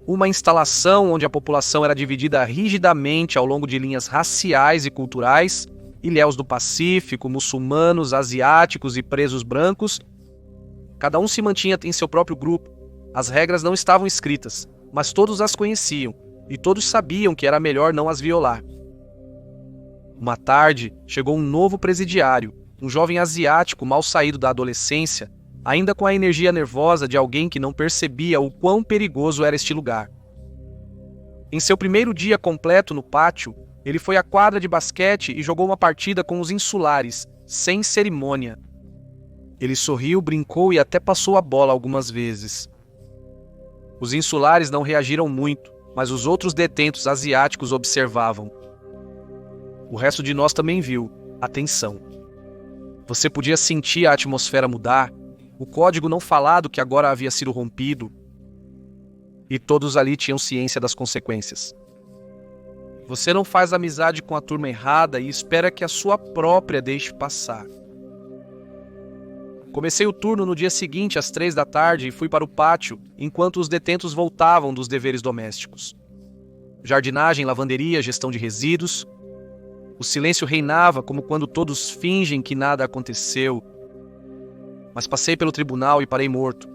S1: Uma instalação onde a população era dividida rigidamente ao longo de linhas raciais e culturais, ilhéus do Pacífico, muçulmanos, asiáticos e presos brancos. Cada um se mantinha em seu próprio grupo. As regras não estavam escritas, mas todos as conheciam, e todos sabiam que era melhor não as violar. Uma tarde, chegou um novo presidiário, um jovem asiático mal saído da adolescência, ainda com a energia nervosa de alguém que não percebia o quão perigoso era este lugar. Em seu primeiro dia completo no pátio, ele foi à quadra de basquete e jogou uma partida com os insulares, sem cerimônia. Ele sorriu, brincou e até passou a bola algumas vezes. Os insulares não reagiram muito, mas os outros detentos asiáticos observavam. O resto de nós também viu. Atenção. Você podia sentir a atmosfera mudar, o código não falado que agora havia sido rompido, e todos ali tinham ciência das consequências. Você não faz amizade com a turma errada e espera que a sua própria deixe passar. Comecei o turno no dia seguinte às 3 da tarde e fui para o pátio enquanto os detentos voltavam dos deveres domésticos. Jardinagem, lavanderia, gestão de resíduos. O silêncio reinava como quando todos fingem que nada aconteceu. Mas passei pelo tribunal e parei morto.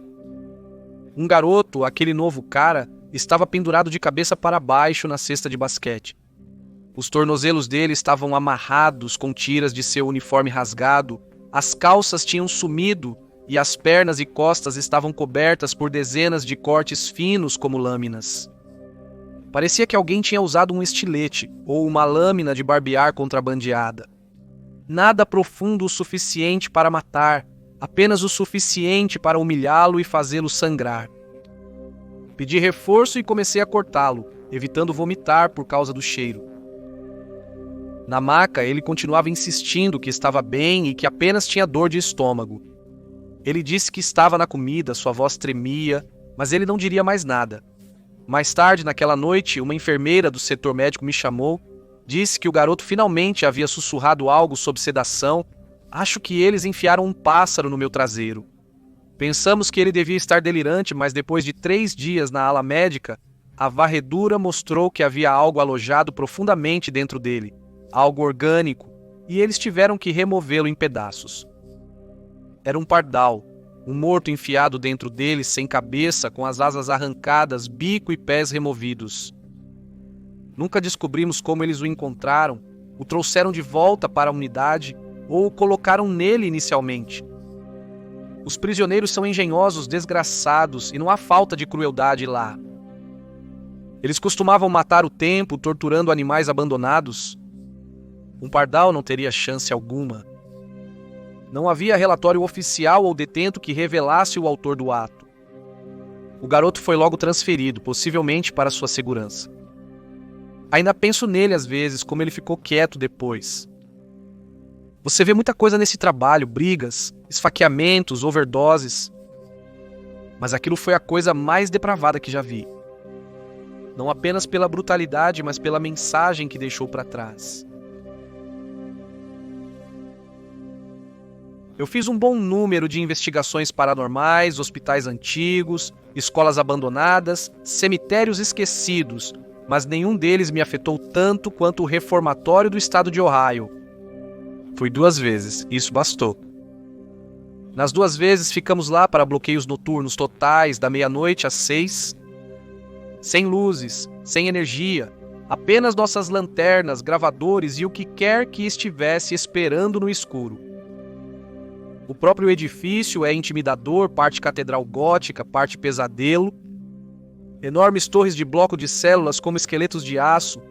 S1: Um garoto, aquele novo cara, estava pendurado de cabeça para baixo na cesta de basquete. Os tornozelos dele estavam amarrados com tiras de seu uniforme rasgado, as calças tinham sumido e as pernas e costas estavam cobertas por dezenas de cortes finos como lâminas. Parecia que alguém tinha usado um estilete ou uma lâmina de barbear contrabandeada. Nada profundo o suficiente para matar, apenas o suficiente para humilhá-lo e fazê-lo sangrar. Pedi reforço e comecei a cortá-lo, evitando vomitar por causa do cheiro. Na maca, ele continuava insistindo que estava bem e que apenas tinha dor de estômago. Ele disse que estava na comida, sua voz tremia, mas ele não diria mais nada. Mais tarde, naquela noite, uma enfermeira do setor médico me chamou, disse que o garoto finalmente havia sussurrado algo sob sedação. Acho que eles enfiaram um pássaro no meu traseiro. Pensamos que ele devia estar delirante, mas depois de 3 dias na ala médica, a varredura mostrou que havia algo alojado profundamente dentro dele, algo orgânico, e eles tiveram que removê-lo em pedaços. Era um pardal, um morto enfiado dentro dele sem cabeça, com as asas arrancadas, bico e pés removidos. Nunca descobrimos como eles o encontraram, o trouxeram de volta para a unidade ou o colocaram nele inicialmente. Os prisioneiros são engenhosos, desgraçados, e não há falta de crueldade lá. Eles costumavam matar o tempo, torturando animais abandonados. Um pardal não teria chance alguma. Não havia relatório oficial ou detento que revelasse o autor do ato. O garoto foi logo transferido, possivelmente para sua segurança. Ainda penso nele às vezes, como ele ficou quieto depois. Você vê muita coisa nesse trabalho, brigas, esfaqueamentos, overdoses. Mas aquilo foi a coisa mais depravada que já vi. Não apenas pela brutalidade, mas pela mensagem que deixou para trás. Eu fiz um bom número de investigações paranormais, hospitais antigos, escolas abandonadas, cemitérios esquecidos, mas nenhum deles me afetou tanto quanto o reformatório do estado de Ohio. Fui 2 vezes, isso bastou. Nas 2 vezes ficamos lá para bloqueios noturnos totais, da meia-noite às 6, sem luzes, sem energia, apenas nossas lanternas, gravadores e o que quer que estivesse esperando no escuro. O próprio edifício é intimidador, parte catedral gótica, parte pesadelo. Enormes torres de bloco de células como esqueletos de aço.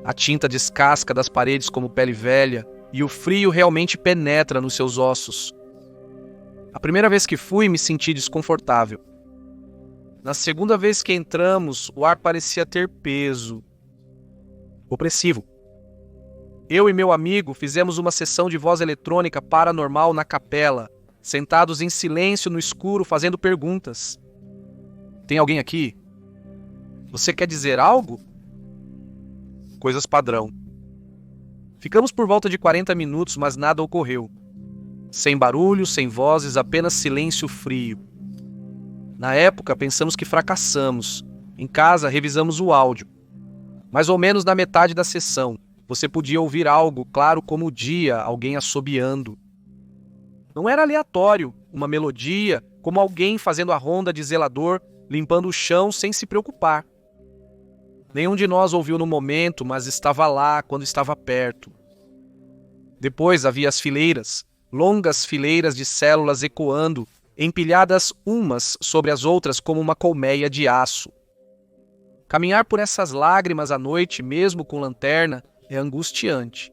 S1: A tinta descasca das paredes como pele velha e o frio realmente penetra nos seus ossos. A primeira vez que fui, me senti desconfortável. Na segunda vez que entramos, o ar parecia ter peso. Opressivo. Eu e meu amigo fizemos uma sessão de voz eletrônica paranormal na capela, sentados em silêncio no escuro fazendo perguntas. Tem alguém aqui? Você quer dizer algo? Coisas padrão. Ficamos por volta de 40 minutos, mas nada ocorreu. Sem barulho, sem vozes, apenas silêncio frio. Na época, pensamos que fracassamos. Em casa, revisamos o áudio. Mais ou menos na metade da sessão, você podia ouvir algo, claro como o dia, alguém assobiando. Não era aleatório, uma melodia, como alguém fazendo a ronda de zelador, limpando o chão sem se preocupar. Nenhum de nós ouviu no momento, mas estava lá quando estava perto. Depois havia as fileiras, longas fileiras de células ecoando, empilhadas umas sobre as outras como uma colmeia de aço. Caminhar por essas lágrimas à noite, mesmo com lanterna, é angustiante.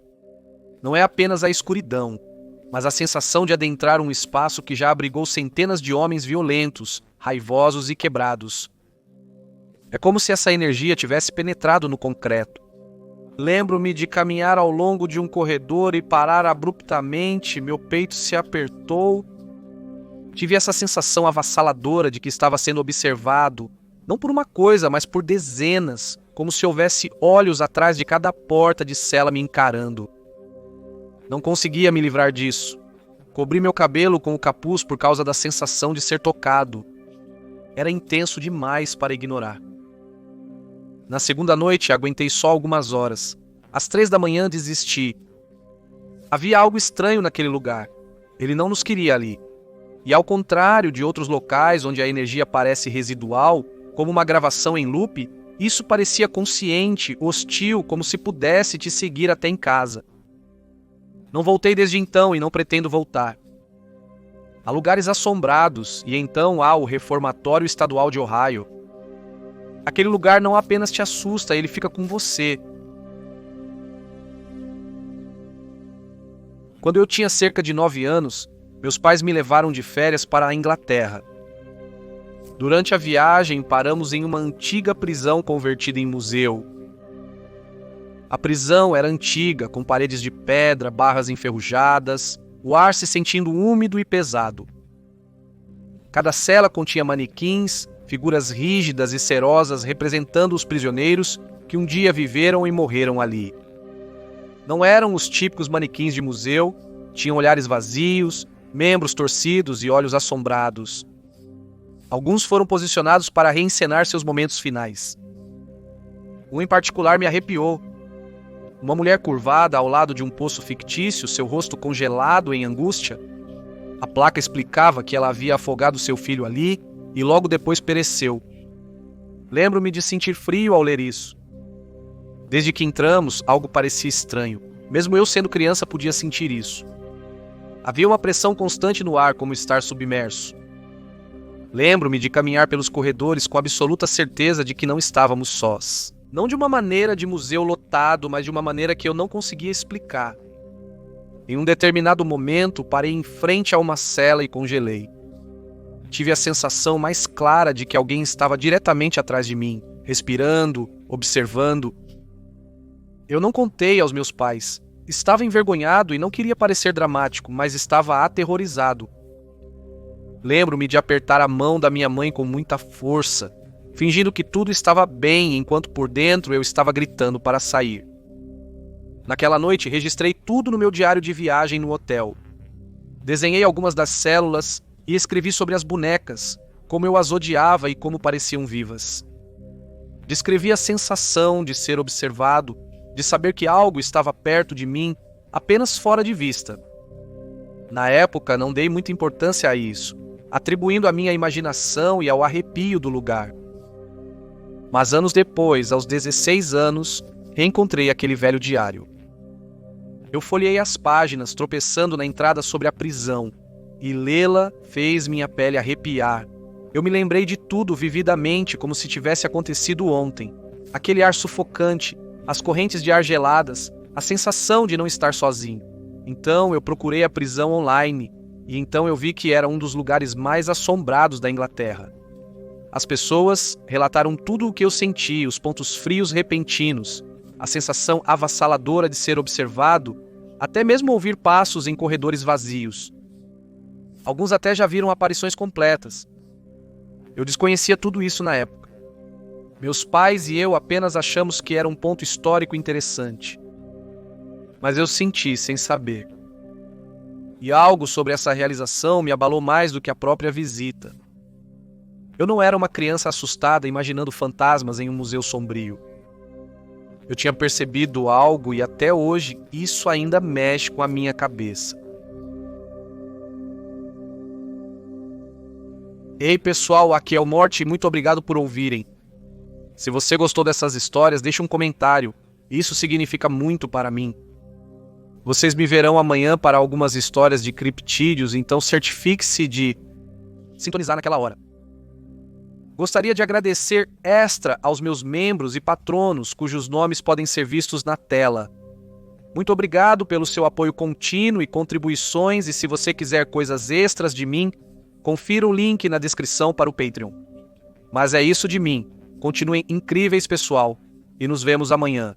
S1: Não é apenas a escuridão, mas a sensação de adentrar um espaço que já abrigou centenas de homens violentos, raivosos e quebrados. É como se essa energia tivesse penetrado no concreto. Lembro-me de caminhar ao longo de um corredor e parar abruptamente, meu peito se apertou. Tive essa sensação avassaladora de que estava sendo observado, não por uma coisa, mas por dezenas, como se houvesse olhos atrás de cada porta de cela me encarando. Não conseguia me livrar disso. Cobri meu cabelo com o capuz por causa da sensação de ser tocado. Era intenso demais para ignorar. Na segunda noite, aguentei só algumas horas. Às 3 da manhã, desisti. Havia algo estranho naquele lugar. Ele não nos queria ali. E ao contrário de outros locais onde a energia parece residual, como uma gravação em loop, isso parecia consciente, hostil, como se pudesse te seguir até em casa. Não voltei desde então e não pretendo voltar. Há lugares assombrados, e então há o Reformatório Estadual de Ohio. Aquele lugar não apenas te assusta, ele fica com você. Quando eu tinha cerca de 9 anos, meus pais me levaram de férias para a Inglaterra. Durante a viagem, paramos em uma antiga prisão convertida em museu. A prisão era antiga, com paredes de pedra, barras enferrujadas, o ar se sentindo úmido e pesado. Cada cela continha manequins, figuras rígidas e cerosas representando os prisioneiros que um dia viveram e morreram ali. Não eram os típicos manequins de museu, tinham olhares vazios, membros torcidos e olhos assombrados. Alguns foram posicionados para reencenar seus momentos finais. Um em particular me arrepiou. Uma mulher curvada ao lado de um poço fictício, seu rosto congelado em angústia. A placa explicava que ela havia afogado seu filho ali e logo depois pereceu. Lembro-me de sentir frio ao ler isso. Desde que entramos, algo parecia estranho. Mesmo eu sendo criança podia sentir isso. Havia uma pressão constante no ar, como estar submerso. Lembro-me de caminhar pelos corredores com absoluta certeza de que não estávamos sós. Não de uma maneira de museu lotado, mas de uma maneira que eu não conseguia explicar. Em um determinado momento, parei em frente a uma cela e congelei. Tive a sensação mais clara de que alguém estava diretamente atrás de mim, respirando, observando. Eu não contei aos meus pais. Estava envergonhado e não queria parecer dramático, mas estava aterrorizado. Lembro-me de apertar a mão da minha mãe com muita força, fingindo que tudo estava bem, enquanto por dentro eu estava gritando para sair. Naquela noite, registrei tudo no meu diário de viagem no hotel. Desenhei algumas das células e escrevi sobre as bonecas, como eu as odiava e como pareciam vivas. Descrevi a sensação de ser observado, de saber que algo estava perto de mim, apenas fora de vista. Na época, não dei muita importância a isso, atribuindo à minha imaginação e ao arrepio do lugar. Mas anos depois, aos 16 anos, reencontrei aquele velho diário. Eu folheei as páginas, tropeçando na entrada sobre a prisão, e lê-la fez minha pele arrepiar. Eu me lembrei de tudo vividamente, como se tivesse acontecido ontem. Aquele ar sufocante, as correntes de ar geladas, a sensação de não estar sozinho. Então eu procurei a prisão online, e então eu vi que era um dos lugares mais assombrados da Inglaterra. As pessoas relataram tudo o que eu senti, os pontos frios repentinos, a sensação avassaladora de ser observado, até mesmo ouvir passos em corredores vazios. Alguns até já viram aparições completas. Eu desconhecia tudo isso na época. Meus pais e eu apenas achamos que era um ponto histórico interessante. Mas eu senti sem saber. E algo sobre essa realização me abalou mais do que a própria visita. Eu não era uma criança assustada imaginando fantasmas em um museu sombrio. Eu tinha percebido algo e até hoje isso ainda mexe com a minha cabeça. Ei pessoal, aqui é o Morty e muito obrigado por ouvirem. Se você gostou dessas histórias, deixe um comentário. Isso significa muito para mim. Vocês me verão amanhã para algumas histórias de criptídeos, então certifique-se de sintonizar naquela hora. Gostaria de agradecer extra aos meus membros e patronos, cujos nomes podem ser vistos na tela. Muito obrigado pelo seu apoio contínuo e contribuições, e se você quiser coisas extras de mim, confira o link na descrição para o Patreon. Mas é isso de mim. Continuem incríveis, pessoal, e nos vemos amanhã.